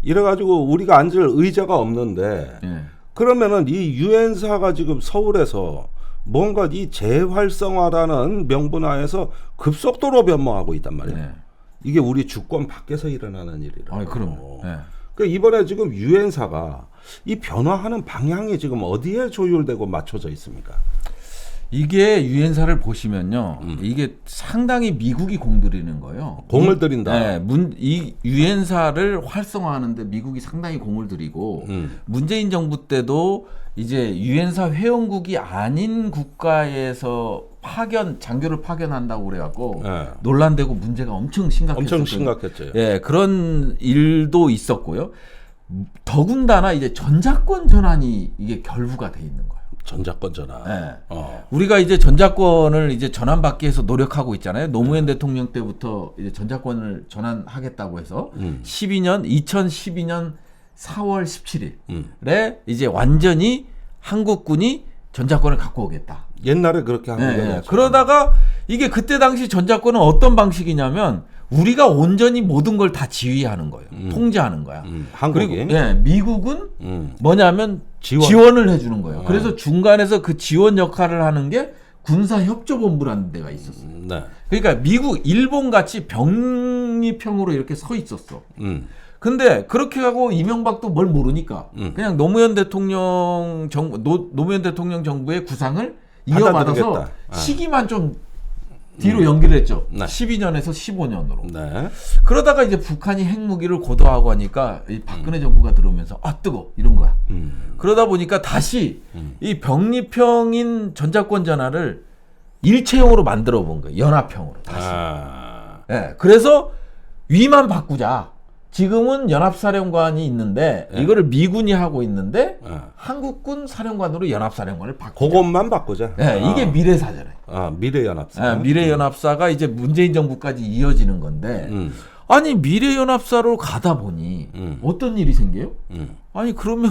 이래가지고 우리가 앉을 의자가 없는데 네. 그러면은 이 유엔사가 지금 서울에서 뭔가 이 재활성화라는 명분하에서 급속도로 변모하고 있단 말이에요. 네. 이게 우리 주권 밖에서 일어나는 일이라. 아, 그럼요. 네. 그러니까 이번에 지금 유엔사가 이 변화하는 방향이 지금 어디에 조율되고 맞춰져 있습니까? 이게 유엔사를 보시면요, 이게 상당히 미국이 공들이는 거예요. 공을 들인다. 네, 이 유엔사를 활성화하는데 미국이 상당히 공을 들이고 문재인 정부 때도 이제 유엔사 회원국이 아닌 국가에서 장교를 파견한다고 그래갖고 네. 논란되고 문제가 엄청 심각했어요. 엄청 심각했죠. 예, 그런 일도 있었고요. 더군다나 이제 전자권 전환이 이게 결부가 돼 있는 거예요. 전자권 전환. 네. 우리가 이제 전자권을 이제 전환받기 위해서 노력하고 있잖아요. 노무현 대통령 때부터 이제 전자권을 전환하겠다고 해서 2012년 4월 17일에 이제 완전히 한국군이 전자권을 갖고 오겠다. 옛날에 그렇게 한 네, 거예요. 그러다가 이게 그때 당시 전자권은 어떤 방식이냐면 우리가 온전히 모든 걸 다 지휘하는 거예요. 통제하는 거야. 한국이. 그리고 미국은 뭐냐면 지원. 지원을 해주는 거예요. 그래서 중간에서 그 지원 역할을 하는 게 군사협조본부라는 데가 있었어요. 네. 그러니까 미국, 일본 같이 병립형으로 이렇게 서 있었어. 근데 그렇게 하고 이명박도 뭘 모르니까 그냥 노무현 대통령 정부의 구상을 이어받아서 받아들이겠다. 시기만 좀 뒤로 연기를 했죠. 네. 12년에서 15년으로. 네. 그러다가 이제 북한이 핵무기를 고도하고 하니까 이 박근혜 정부가 들어오면서 뜨거 이런 거야. 그러다 보니까 다시 이 병립형인 전자권 전환을 일체형으로 만들어 본 거예요. 연합형으로 다시. 예, 그래서 위만 바꾸자. 지금은 연합사령관이 있는데 이거를 미군이 하고 있는데 한국군 사령관으로 연합사령관을 바꾸자. 그것만 바꾸자. 예, 이게 미래사잖아요. 미래연합사. 예, 미래연합사가 이제 문재인 정부까지 이어지는 건데 아니 미래연합사로 가다 보니 어떤 일이 생겨요? 아니 그러면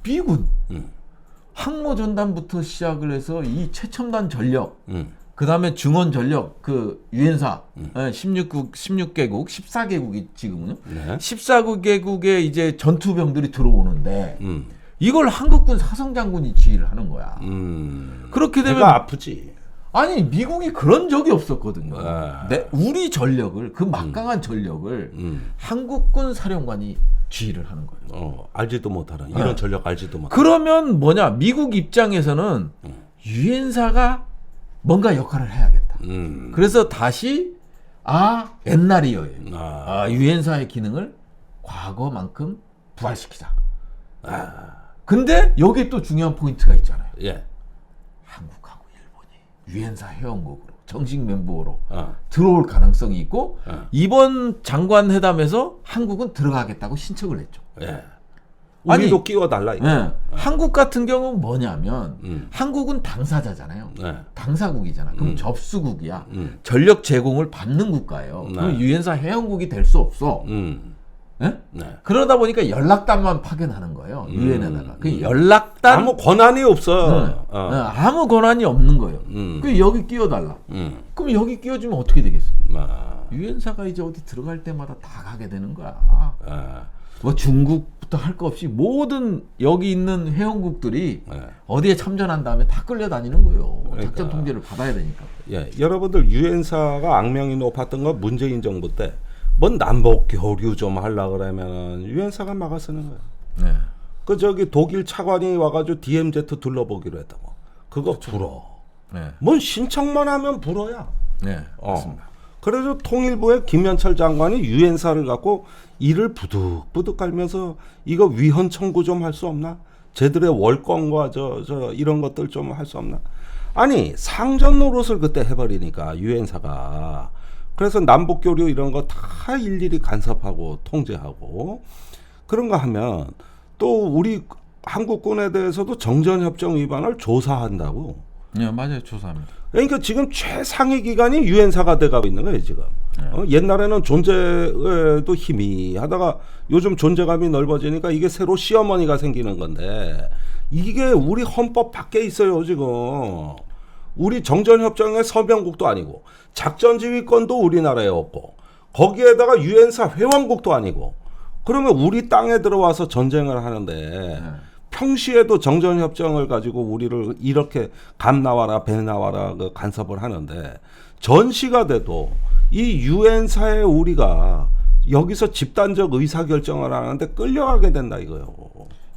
미군 항모전단부터 시작을 해서 이 최첨단 전력 그 다음에 중원 전력, 그 유엔사, 16개국, 14개국이 지금은요. 네. 14개국의 이제 전투병들이 들어오는데 이걸 한국군 사성장군이 지휘를 하는 거야. 그렇게 되면 내가 아프지. 아니 미국이 그런 적이 없었거든요. 아. 우리 전력을 그 막강한 전력을 한국군 사령관이 지휘를 하는 거예요. 알지도 못하는 이런 전력 알지도 못하는. 그러면 뭐냐? 미국 입장에서는 유엔사가 뭔가 역할을 해야겠다. 그래서 다시 옛날이요. 유엔사의 기능을 과거만큼 부활시키자. 근데 여기 또 중요한 포인트가 있잖아요. 예. 한국하고 일본이 유엔사 회원국으로 정식 멤버로 들어올 가능성이 있고 이번 장관 회담에서 한국은 들어가겠다고 신청을 했죠. 예. 아니, 우리도 끼워달라. 이거. 네. 한국 같은 경우는 뭐냐면 한국은 당사자잖아요. 네. 당사국이잖아. 그럼 접수국이야. 전력 제공을 받는 국가예요. 네. 그럼 유엔사 회원국이 될 수 없어. 네? 네. 그러다 보니까 연락단만 파견하는 거예요. 유엔에다가. 그 연락단 아무 권한이 없어. 아무 권한이 없는 거예요. 그 여기 끼워달라. 그럼 여기 끼워주면 어떻게 되겠어요? 유엔사가 이제 어디 들어갈 때마다 다 가게 되는 거야. 뭐 중국부터 할 거 없이 모든 여기 있는 회원국들이 어디에 참전한 다음에 다 끌려다니는 거예요. 작전 통제를 받아야 되니까. 예, 여러분들 유엔사가 악명이 높았던 건 문재인 정부 때 뭔 남북 교류 좀 하려 그러면 유엔사가 막아 쓰는 거야. 네. 그 저기 독일 차관이 와가지고 DMZ 둘러보기로 했다고. 그거 불어. 네. 뭔 신청만 하면 불어야. 네. 맞습니다. 그래서 통일부의 김현철 장관이 유엔사를 갖고 이를 부득부득 깔면서 이거 위헌 청구 좀 할 수 없나? 쟤들의 월권과 저 이런 것들 좀 할 수 없나? 아니 상전 노릇을 그때 해버리니까 유엔사가 그래서 남북 교류 이런 거 다 일일이 간섭하고 통제하고 그런 거 하면 또 우리 한국군에 대해서도 정전협정 위반을 조사한다고. 네, 맞아요. 조사합니다. 그러니까 지금 최상위 기관이 유엔사가 돼가고 있는 거예요 지금. 옛날에는 존재도 희미하다가 요즘 존재감이 넓어지니까 이게 새로 시어머니가 생기는 건데 이게 우리 헌법 밖에 있어요 지금. 우리 정전협정의 서명국도 아니고 작전지휘권도 우리나라에 없고 거기에다가 유엔사 회원국도 아니고 그러면 우리 땅에 들어와서 전쟁을 하는데 평시에도 정전협정을 가지고 우리를 이렇게 감 나와라 배 나와라 그 간섭을 하는데 전시가 돼도 이 유엔사에 우리가 여기서 집단적 의사결정을 하는데 끌려가게 된다 이거요.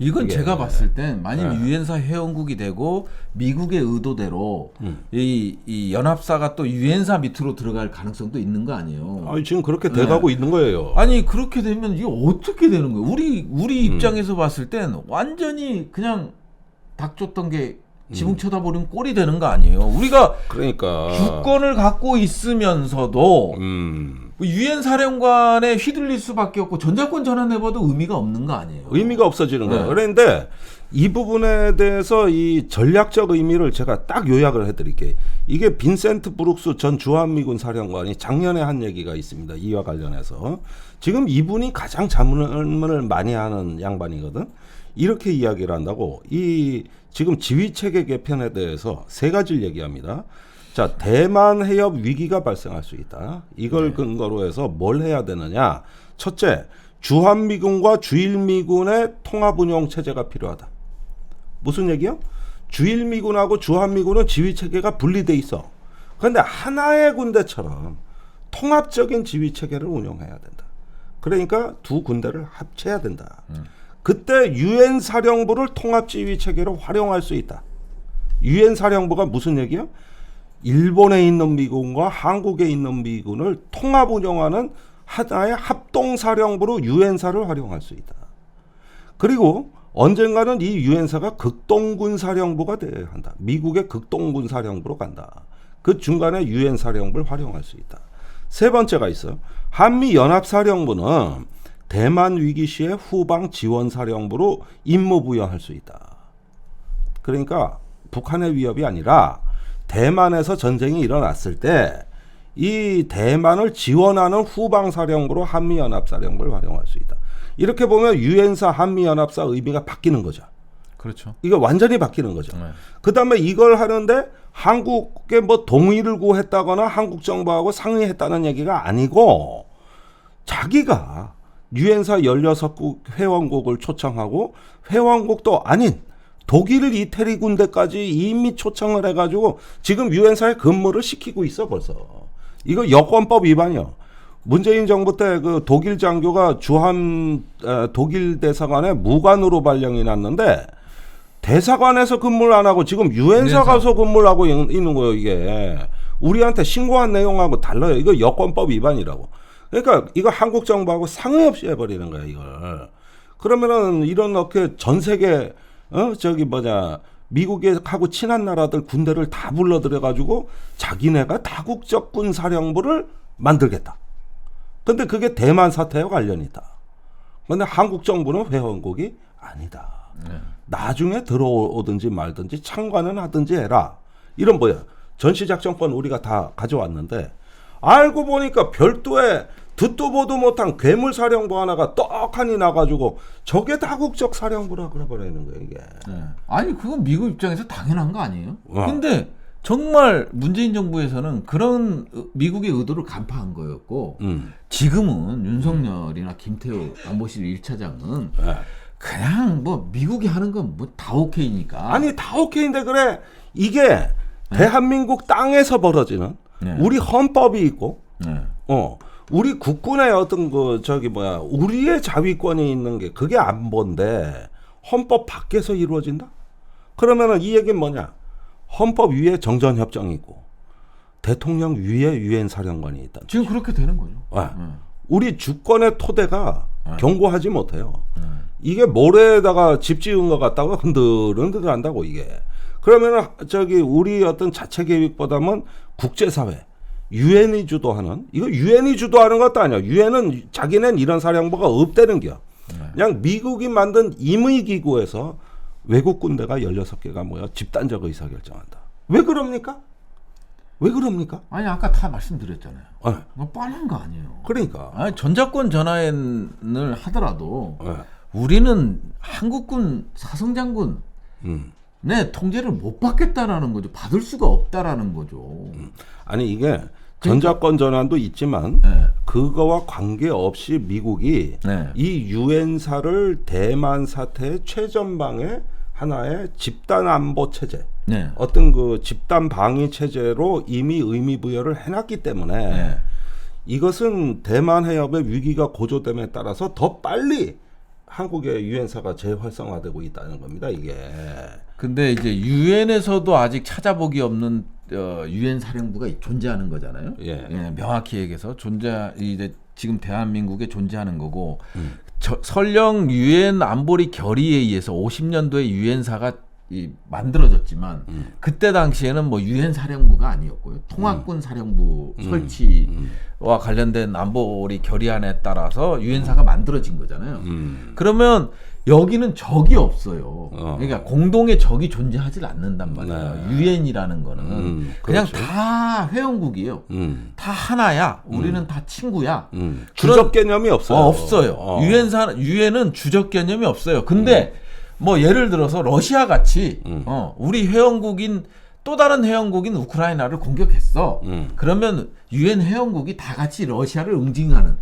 이건 이게. 제가 봤을 땐 만일 네. 유엔사 회원국이 되고 미국의 의도대로 이 연합사가 또 유엔사 밑으로 들어갈 가능성도 있는 거 아니에요? 아니, 지금 그렇게 돼가고 있는 거예요. 아니 그렇게 되면 이게 어떻게 되는 거예요? 우리 입장에서 봤을 땐 완전히 그냥 닥쳤던 게 지붕 쳐다보는 꼴이 되는 거 아니에요? 우리가 그러니까 주권을 갖고 있으면서도 유엔 사령관에 휘둘릴 수밖에 없고 전자권 전환해봐도 의미가 없는 거 아니에요? 의미가 없어지는 거예요. 네. 그런데 이 부분에 대해서 이 전략적 의미를 제가 딱 요약을 해드릴게요. 이게 빈센트 브룩스 전 주한미군 사령관이 작년에 한 얘기가 있습니다. 이와 관련해서. 지금 이분이 가장 자문을 많이 하는 양반이거든. 이렇게 이야기를 한다고. 이 지금 지휘체계 개편에 대해서 세 가지를 얘기합니다. 자, 대만 해협 위기가 발생할 수 있다. 이걸 근거로 해서 뭘 해야 되느냐. 첫째, 주한미군과 주일미군의 통합운용 체제가 필요하다. 무슨 얘기요? 주일미군하고 주한미군은 지휘체계가 분리돼 있어. 그런데 하나의 군대처럼 통합적인 지휘체계를 운영해야 된다. 그러니까 두 군대를 합쳐야 된다. 그때 유엔 사령부를 통합지휘체계로 활용할 수 있다. 유엔 사령부가 무슨 얘기야? 일본에 있는 미군과 한국에 있는 미군을 통합 운영하는 하나의 합동사령부로 유엔사를 활용할 수 있다. 그리고 언젠가는 이 유엔사가 극동군사령부가 돼야 한다. 미국의 극동군사령부로 간다. 그 중간에 유엔사령부를 활용할 수 있다. 세 번째가 있어요. 한미연합사령부는 대만 위기 시에 후방 지원사령부로 임무 부여할 수 있다. 그러니까 북한의 위협이 아니라 대만에서 전쟁이 일어났을 때 이 대만을 지원하는 후방사령부로 한미연합사령부를 활용할 수 있다. 이렇게 보면 유엔사 한미연합사 의미가 바뀌는 거죠. 그렇죠. 이거 완전히 바뀌는 거죠. 네. 그 다음에 이걸 하는데 한국에 뭐 동의를 구했다거나 한국 정부하고 상의했다는 얘기가 아니고 자기가 유엔사 16국 회원국을 초청하고 회원국도 아닌 독일 이태리 군대까지 이미 초청을 해가지고 지금 유엔사에 근무를 시키고 있어 벌써. 이거 여권법 위반이요. 문재인 정부 때 그 독일 장교가 주한 독일 대사관에 무관으로 발령이 났는데 대사관에서 근무를 안 하고 지금 유엔사 가서 근무를 하고 있는 거예요. 이게 우리한테 신고한 내용하고 달라요. 이거 여권법 위반이라고. 그러니까 이거 한국 정부하고 상의 없이 해버리는 거야 이걸. 그러면은 이렇게 전 세계 미국하고 친한 나라들 군대를 다 불러들여 가지고 자기네가 다국적 군사령부를 만들겠다. 근데 그게 대만 사태와 관련이 있다. 근데 한국 정부는 회원국이 아니다. 나중에 들어오든지 말든지 참관은 하든지 해라. 이런 뭐야. 전시작전권 우리가 다 가져왔는데 알고 보니까 별도의 듣도 보도 못한 괴물사령부 하나가 떡하니 나가지고 저게 다국적 사령부라 그래버리는 거예요 이게. 네. 아니 그건 미국 입장에서 당연한 거 아니에요? 와. 근데 정말 문재인 정부에서는 그런 미국의 의도를 간파한 거였고 지금은 윤석열이나 김태우 안보실 1차장은 그냥 뭐 미국이 하는 건 뭐 다 오케이니까. 아니 다 오케이인데 그래 이게 대한민국 땅에서 벌어지는 우리 헌법이 있고 우리 국군의 어떤 우리의 자위권이 있는 게 그게 안보인데 헌법 밖에서 이루어진다? 그러면은 이 얘기는 뭐냐? 헌법 위에 정전협정이 있고 대통령 위에 유엔 사령관이 있다. 지금 그렇게 되는 거죠. 우리 주권의 토대가 견고하지 못해요. 이게 모래에다가 집 지은 것 같다고 흔들흔들 한다고 이게. 그러면은 저기 우리 어떤 자체 계획보다는 국제사회, 유엔이 주도하는 이거 유엔이 주도하는 것도 아니야. 유엔은 자기는 이런 사령부가 없다는겨. 그냥 미국이 만든 임의기구에서 외국 군대가 16개가 모여 집단적 의사결정한다. 왜 그럽니까? 왜 그럽니까? 아니 아까 다 말씀드렸잖아요. 네. 뭐 뻔한 거 아니에요. 그러니까. 아니, 전자권 전환을 하더라도 네. 우리는 한국군 사성장군의 통제를 못 받겠다라는 거죠. 받을 수가 없다라는 거죠. 아니 이게 전자권 전환도 있지만 네. 그거와 관계없이 미국이 네. 이 유엔사를 대만 사태의 최전방의 하나의 집단 안보 체제, 네. 어떤 그 집단 방위 체제로 이미 의미 부여를 해놨기 때문에 네. 이것은 대만 해협의 위기가 고조됨에 따라서 더 빨리 한국의 유엔사가 재활성화되고 있다는 겁니다. 이게. 근데 이제 유엔에서도 아직 찾아보기 없는 유엔 사령부가 존재하는 거잖아요. 예. 예, 명확히 얘기해서 이제 지금 대한민국에 존재하는 거고 설령 유엔 안보리 결의에 의해서 50년도에 유엔사가 만들어졌지만 그때 당시에는 뭐 유엔 사령부가 아니었고요. 통합군 사령부 설치와 관련된 안보리 결의안에 따라서 유엔사가 만들어진 거잖아요. 그러면 여기는 적이 없어요. 그러니까 공동의 적이 존재하지 않는단 말이에요. 네. 유엔이라는 거는 그냥 그렇죠. 다 회원국이에요. 다 하나야. 우리는 다 친구야. 주적 개념이 없어요. 없어요. 유엔은 주적 개념이 없어요. 근데 뭐 예를 들어서 러시아 같이 우리 회원국인 또 다른 회원국인 우크라이나를 공격했어. 그러면 유엔 회원국이 다 같이 러시아를 응징하는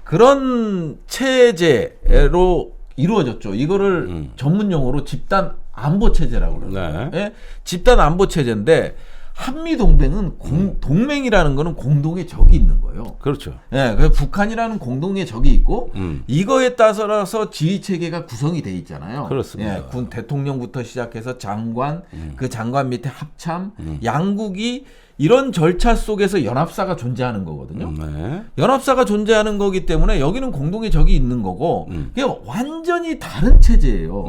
그런 체제로 이루어졌죠. 이거를 전문 용어로 집단 안보 체제라고 그러죠. 네. 예? 집단 안보 체제인데 한미 동맹은 동맹이라는 거는 공동의 적이 있는 거예요. 그렇죠. 예, 그래서 북한이라는 공동의 적이 있고 이거에 따라서 지휘 체계가 구성이 돼 있잖아요. 그렇습니다. 예, 군 대통령부터 시작해서 장관, 그 장관 밑에 합참, 양국이 이런 절차 속에서 연합사가 존재하는 거거든요. 네. 연합사가 존재하는 거기 때문에 여기는 공동의 적이 있는 거고 그냥 완전히 다른 체제예요.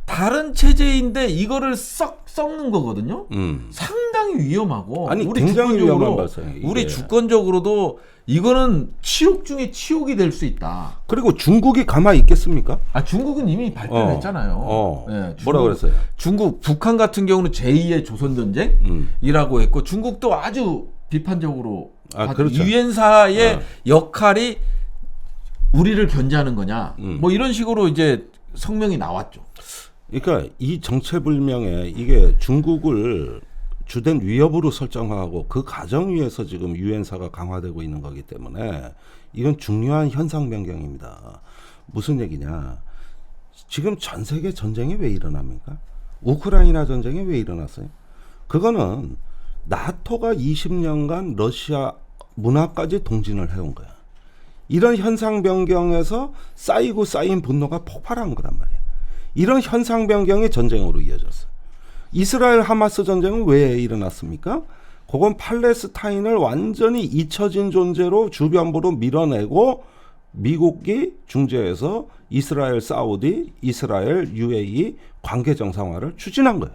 다른 체제인데 이거를 썩는 거거든요. 상당히 위험하고 아니, 우리 굉장히 주권적으로 위험한 발상이에요, 이게. 우리 주권적으로도 이거는 치욕 중에 치욕이 될 수 있다. 그리고 중국이 가만히 있겠습니까? 중국은 이미 발표했잖아요. 예, 뭐라 그랬어요? 중국, 북한 같은 경우는 제2의 조선전쟁이라고 했고 중국도 아주 비판적으로 그렇죠. 유엔사의 역할이 우리를 견제하는 거냐 뭐 이런 식으로 이제 성명이 나왔죠. 그러니까 이 정체불명의 이게 중국을 주된 위협으로 설정하고 그 가정 위에서 지금 유엔사가 강화되고 있는 거기 때문에 이건 중요한 현상 변경입니다. 무슨 얘기냐? 지금 전 세계 전쟁이 왜 일어납니까? 우크라이나 전쟁이 왜 일어났어요? 그거는 나토가 20년간 러시아 문화까지 동진을 해온 거야. 이런 현상 변경에서 쌓인 분노가 폭발한 거란 말이야. 이런 현상 변경이 전쟁으로 이어졌어요. 이스라엘 하마스 전쟁은 왜 일어났습니까? 그건 팔레스타인을 완전히 잊혀진 존재로 주변부로 밀어내고 미국이 중재해서 이스라엘 사우디, 이스라엘 UAE 관계 정상화를 추진한 거예요.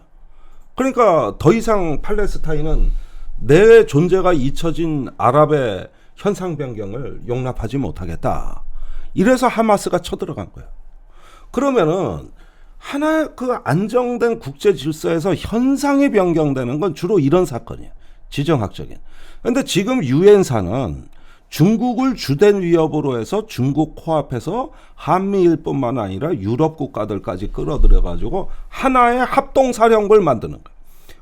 그러니까 더 이상 팔레스타인은 내 존재가 잊혀진 아랍의 현상 변경을 용납하지 못하겠다. 이래서 하마스가 쳐들어간 거예요. 그러면은 하나의 그 안정된 국제 질서에서 현상이 변경되는 건 주로 이런 사건이에요. 지정학적인. 그런데 지금 유엔사는 중국을 주된 위협으로 해서 중국 코앞에서 한미일뿐만 아니라 유럽 국가들까지 끌어들여 가지고 하나의 합동사령부를 만드는 거예요.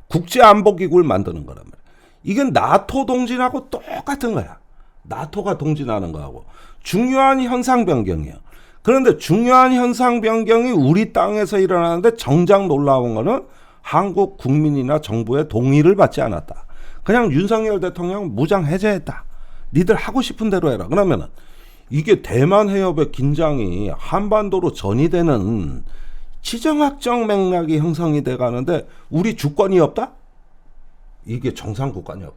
국제안보기구를 만드는 거란 말이에요. 이게 나토 동진하고 똑같은 거야. 나토가 동진하는 거하고 중요한 현상 변경이에요. 그런데 중요한 현상 변경이 우리 땅에서 일어나는데 정작 놀라운 거는 한국 국민이나 정부의 동의를 받지 않았다. 그냥 윤석열 대통령 무장 해제했다. 니들 하고 싶은 대로 해라. 그러면은 이게 대만 해협의 긴장이 한반도로 전이되는 지정학적 맥락이 형성이 돼 가는데 우리 주권이 없다? 이게 정상국가냐고.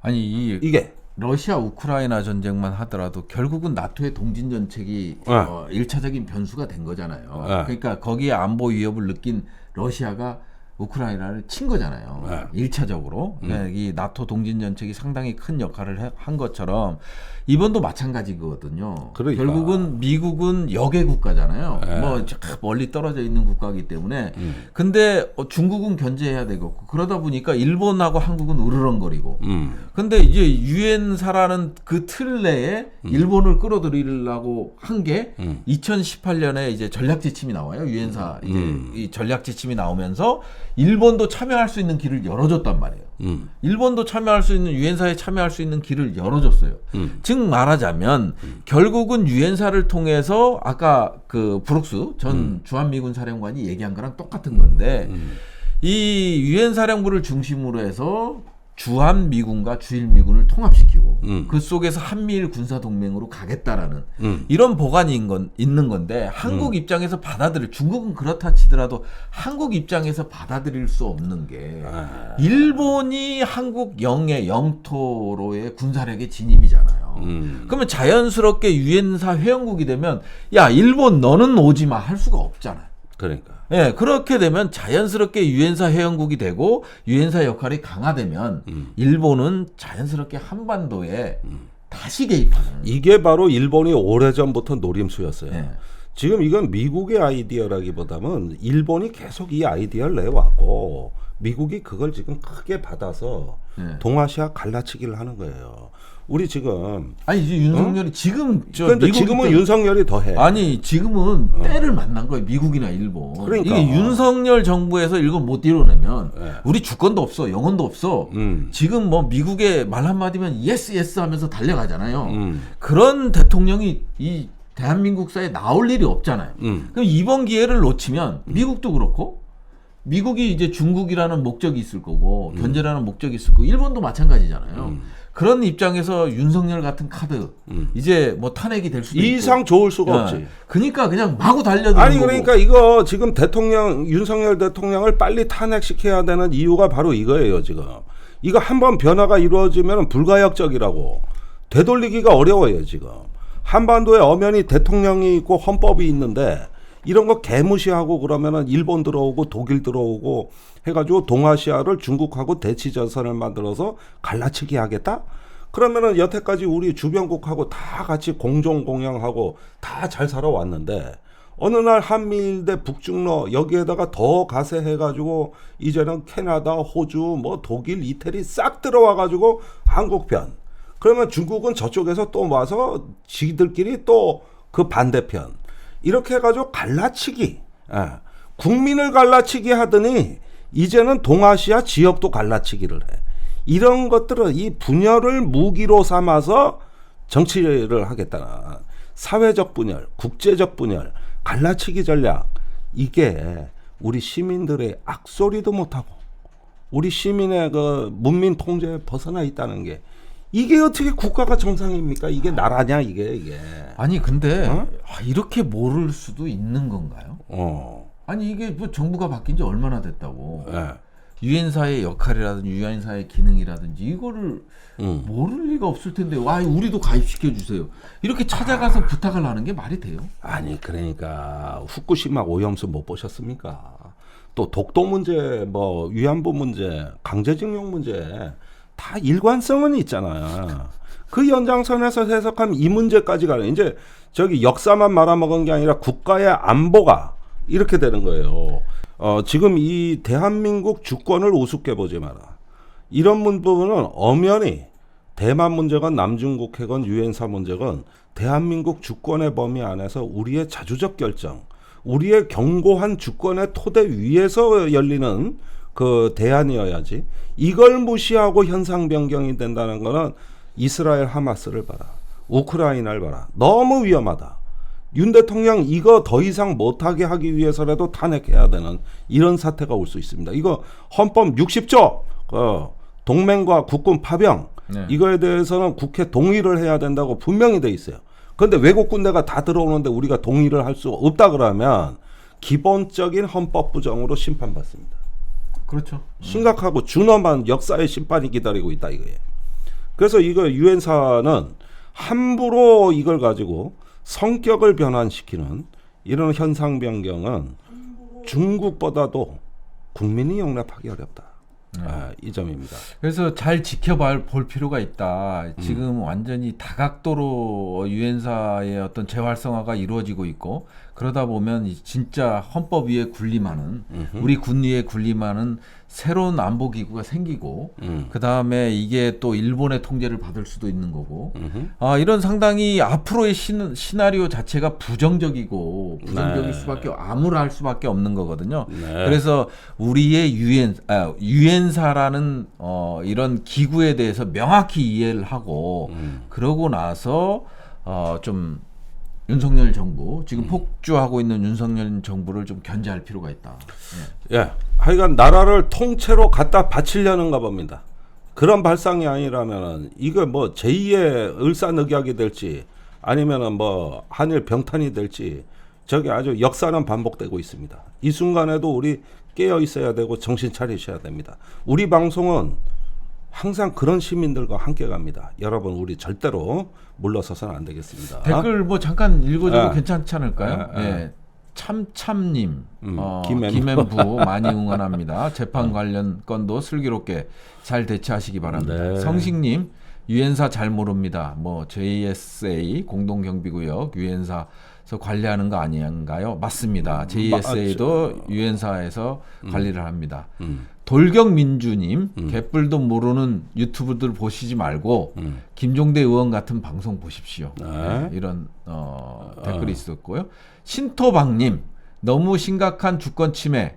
아니 이게 러시아 우크라이나 전쟁만 하더라도 결국은 나토의 동진 정책이 1차적인 변수가 된 거잖아요. 그러니까 거기에 안보 위협을 느낀 러시아가 우크라이나를 친 거잖아요. 1차적으로. 이 나토 동진 정책이 상당히 큰 역할을 한 것처럼 이번도 마찬가지거든요. 그러니까. 결국은 미국은 역의 국가잖아요. 뭐 멀리 떨어져 있는 국가이기 때문에. 근데 중국은 견제해야 되겠고 그러다 보니까 일본하고 한국은 으르렁거리고. 근데 이제 유엔사라는 그 틀 내에 일본을 끌어들이려고 한 게 2018년에 이제 전략 지침이 나와요. 유엔사 이제 이 전략 지침이 나오면서 일본도 참여할 수 있는 길을 열어줬단 말이에요. 일본도 참여할 수 있는 유엔사에 참여할 수 있는 길을 열어줬어요. 즉 말하자면 결국은 유엔사를 통해서 아까 그 브룩스 전 주한미군 사령관이 얘기한 거랑 똑같은 건데 이 유엔 사령부를 중심으로 해서 주한미군과 주일미군을 통합시키고 그 속에서 한미일 군사동맹으로 가겠다라는 이런 보관이 있는 건데 한국 입장에서 받아들일 중국은 그렇다 치더라도 한국 입장에서 받아들일 수 없는 게 일본이 한국 영토로의 군사력의 진입이잖아요. 그러면 자연스럽게 유엔사 회원국이 되면 야 일본 너는 오지 마 할 수가 없잖아요. 그러니까. 예, 그렇게 되면 자연스럽게 유엔사 회원국이 되고 유엔사 역할이 강화되면 일본은 자연스럽게 한반도에 다시 개입하는. 이게 바로 일본이 오래전부터 노림수였어요. 예. 지금 이건 미국의 아이디어라기보다는 일본이 계속 이 아이디어를 내왔고 미국이 그걸 지금 크게 받아서 동아시아 갈라치기를 하는 거예요. 우리 지금 아니 이제 윤석열이 지금 그런데 지금은 윤석열이 더해. 아니 지금은 때를 만난 거예요. 미국이나 일본. 그러니까. 이게 윤석열 정부에서 이거 못 이뤄내면 우리 주권도 없어, 영혼도 없어. 지금 뭐 미국의 말 한마디면 예스 하면서 달려가잖아요. 그런 대통령이 이 대한민국사에 나올 일이 없잖아요. 그럼 이번 기회를 놓치면 미국도 그렇고 미국이 이제 중국이라는 목적이 있을 거고 견제라는 목적이 있을 거고 일본도 마찬가지잖아요. 그런 입장에서 윤석열 같은 카드 이제 뭐 탄핵이 될 수도 있고 이상 좋을 수가 없지. 그러니까 그냥 마구 달려드는 아니 거고. 그러니까 이거 지금 대통령 윤석열 대통령을 빨리 탄핵시켜야 되는 이유가 바로 이거예요. 지금 이거 한번 변화가 이루어지면 불가역적이라고 되돌리기가 어려워요. 지금 한반도에 엄연히 대통령이 있고 헌법이 있는데 이런 거 개무시하고 그러면은 일본 들어오고 독일 들어오고 해가지고 동아시아를 중국하고 대치전선을 만들어서 갈라치기 하겠다? 그러면은 여태까지 우리 주변국하고 다 같이 공정공영하고 다 잘 살아왔는데 어느 날 한미일 대 북중러 여기에다가 더 가세해가지고 이제는 캐나다, 호주, 뭐 독일, 이태리 싹 들어와가지고 한국 편. 그러면 중국은 저쪽에서 또 와서 지들끼리 또 그 반대편. 이렇게 해가지고 갈라치기, 국민을 갈라치기 하더니 이제는 동아시아 지역도 갈라치기를 해. 이런 것들은 이 분열을 무기로 삼아서 정치를 하겠다. 사회적 분열, 국제적 분열, 갈라치기 전략. 이게 우리 시민들의 악소리도 못하고 우리 시민의 그 문민 통제에 벗어나 있다는 게 이게 어떻게 국가가 정상입니까? 이게 나라냐 이게. 아니 근데 이렇게 모를 수도 있는 건가요? 아니 이게 뭐 정부가 바뀐 지 얼마나 됐다고. 유엔사의 역할이라든지 유엔사의 기능이라든지 이거를 모를 리가 없을 텐데 와 우리도 가입시켜 주세요. 이렇게 찾아가서 부탁을 하는 게 말이 돼요? 아니 그러니까 후쿠시마 오염수 못 보셨습니까? 또 독도 문제, 뭐 위안부 문제, 강제징용 문제 다 일관성은 있잖아요. 그 연장선에서 해석하면 이 문제까지 가는 이제 저기 역사만 말아먹은 게 아니라 국가의 안보가 이렇게 되는 거예요. 지금 이 대한민국 주권을 우습게 보지 마라. 이런 부분은 엄연히 대만 문제건 남중국해건 유엔사 문제건 대한민국 주권의 범위 안에서 우리의 자주적 결정, 우리의 견고한 주권의 토대 위에서 열리는 그 대안이어야지. 이걸 무시하고 현상 변경이 된다는 거는 이스라엘 하마스를 봐라. 우크라이나를 봐라. 너무 위험하다. 윤 대통령 이거 더 이상 못하게 하기 위해서라도 탄핵해야 되는 이런 사태가 올 수 있습니다. 이거 헌법 60조 동맹과 국군 파병 이거에 대해서는 국회 동의를 해야 된다고 분명히 돼 있어요. 그런데 외국 군대가 다 들어오는데 우리가 동의를 할 수 없다 그러면 기본적인 헌법 부정으로 심판받습니다. 그렇죠. 심각하고 준엄한 역사의 심판이 기다리고 있다 이거예요. 그래서 이거 유엔사는 함부로 이걸 가지고 성격을 변환시키는 이런 현상 변경은 중국보다도 국민이 용납하기 어렵다. 이 점입니다. 그래서 잘 볼 필요가 있다. 지금 완전히 다각도로 유엔사의 어떤 재활성화가 이루어지고 있고 그러다 보면 진짜 헌법 위에 군림하는 우리 군 위에 군림하는 새로운 안보기구가 생기고 그 다음에 이게 또 일본의 통제를 받을 수도 있는 거고 이런 상당히 앞으로의 시나리오 자체가 부정적일 수밖에 암울할 수밖에 없는 거거든요. 네. 그래서 우리의 유엔사라는 이런 기구에 대해서 명확히 이해를 하고 그러고 나서 좀 윤석열 정부 지금 폭주하고 있는 윤석열 정부를 좀 견제할 필요가 있다. 예, 하여간 나라를 통째로 갖다 바치려는가 봅니다. 그런 발상이 아니라면은 이거 뭐 제2의 을사늑약이 될지 아니면은 뭐 한일 병탄이 될지 저게 아주 역사는 반복되고 있습니다. 이 순간에도 우리 깨어 있어야 되고 정신 차리셔야 됩니다. 우리 방송은 항상 그런 시민들과 함께 갑니다. 여러분 우리 절대로 물러서서는 안 되겠습니다. 댓글 뭐 잠깐 읽어줘도 예. 괜찮지 않을까요? 예. 예. 참참님, 김앤부. 김앤부 많이 응원합니다. 재판 관련 건도 슬기롭게 잘 대처하시기 바랍니다. 네. 성식님, 유엔사 잘 모릅니다. 뭐 JSA 공동경비구역 유엔사에서 관리하는 거 아닌가요? 맞습니다. JSA도 유엔사에서 관리를 합니다. 돌격민주님, 개뿔도 모르는 유튜브들 보시지 말고 김종대 의원 같은 방송 보십시오. 네, 이런 댓글이 있었고요. 신토박님, 너무 심각한 주권 침해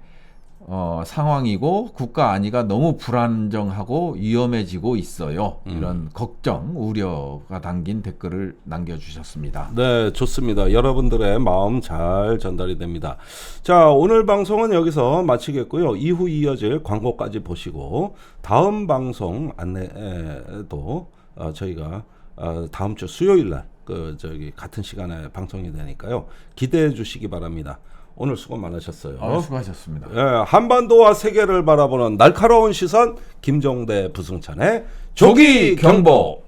상황이고 국가 안위가 너무 불안정하고 위험해지고 있어요. 이런 걱정, 우려가 담긴 댓글을 남겨주셨습니다. 네, 좋습니다. 여러분들의 마음 잘 전달이 됩니다. 자, 오늘 방송은 여기서 마치겠고요. 이후 이어질 광고까지 보시고 다음 방송 안내도 저희가 다음 주 수요일 날 같은 시간에 방송이 되니까요. 기대해 주시기 바랍니다. 오늘 수고 많으셨어요. 수고하셨습니다. 예, 한반도와 세계를 바라보는 날카로운 시선 김종대 부승찬의 조기 경보.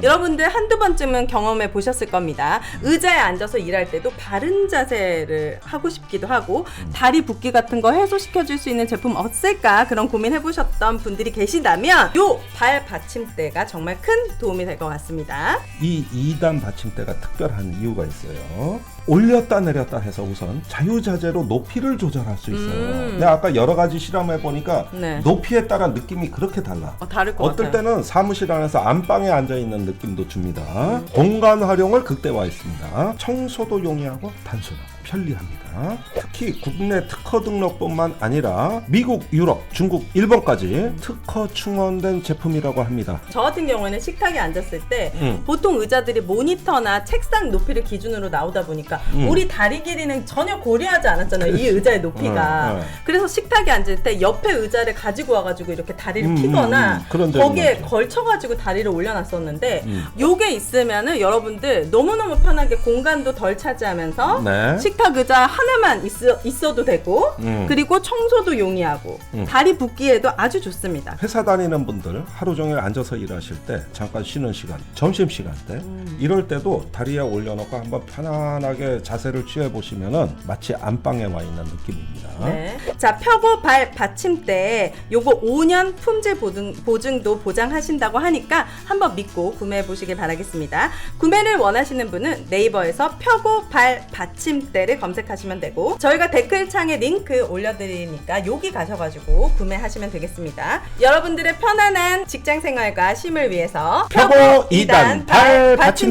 여러분들 한두 번쯤은 경험해 보셨을 겁니다. 의자에 앉아서 일할 때도 바른 자세를 하고 싶기도 하고 다리 붓기 같은 거 해소시켜 줄 수 있는 제품 없을까 그런 고민해 보셨던 분들이 계시다면 요 발 받침대가 정말 큰 도움이 될 것 같습니다. 이 2단 받침대가 특별한 이유가 있어요. 올렸다 내렸다 해서 우선 자유자재로 높이를 조절할 수 있어요. 내가 아까 여러 가지 실험해 보니까 네. 높이에 따라 느낌이 그렇게 달라. 다를 것 어떨 같아요. 때는 사무실 안에서 안방에 앉아 있는 느낌도 줍니다. 공간 활용을 극대화했습니다. 청소도 용이하고 단순하고 편리합니다. 특히 국내 특허 등록뿐만 아니라 미국, 유럽, 중국, 일본까지 특허 충원된 제품이라고 합니다. 저 같은 경우에는 식탁에 앉았을 때 보통 의자들이 모니터나 책상 높이를 기준으로 나오다 보니까 우리 다리 길이는 전혀 고려하지 않았잖아요. 이 의자의 높이가. 그래서 식탁에 앉을 때 옆에 의자를 가지고 와가지고 이렇게 다리를 피거나 그런 적이 거기에 많죠. 걸쳐가지고 다리를 올려놨었는데 요게 있으면은 여러분들 너무너무 편하게 공간도 덜 차지하면서 네. 식탁 의자 하나만 있어도 되고 그리고 청소도 용이하고 다리 붓기에도 아주 좋습니다. 회사 다니는 분들 하루 종일 앉아서 일하실 때 잠깐 쉬는 시간, 점심시간 때 이럴 때도 다리에 올려놓고 한번 편안하게 자세를 취해 보시면은 마치 안방에 와 있는 느낌입니다. 네. 자, 펴고 발 받침대 요거 5년 품질 보증도 보장하신다고 하니까 한번 믿고 구매해 보시길 바라겠습니다. 구매를 원하시는 분은 네이버에서 펴고 발 받침대를 검색하시면 되고 저희가 댓글창에 링크 올려드리니까 여기 가셔가지고 구매하시면 되겠습니다. 여러분들의 편안한 직장생활과 쉼을 위해서 펴고 2단 발 받침대.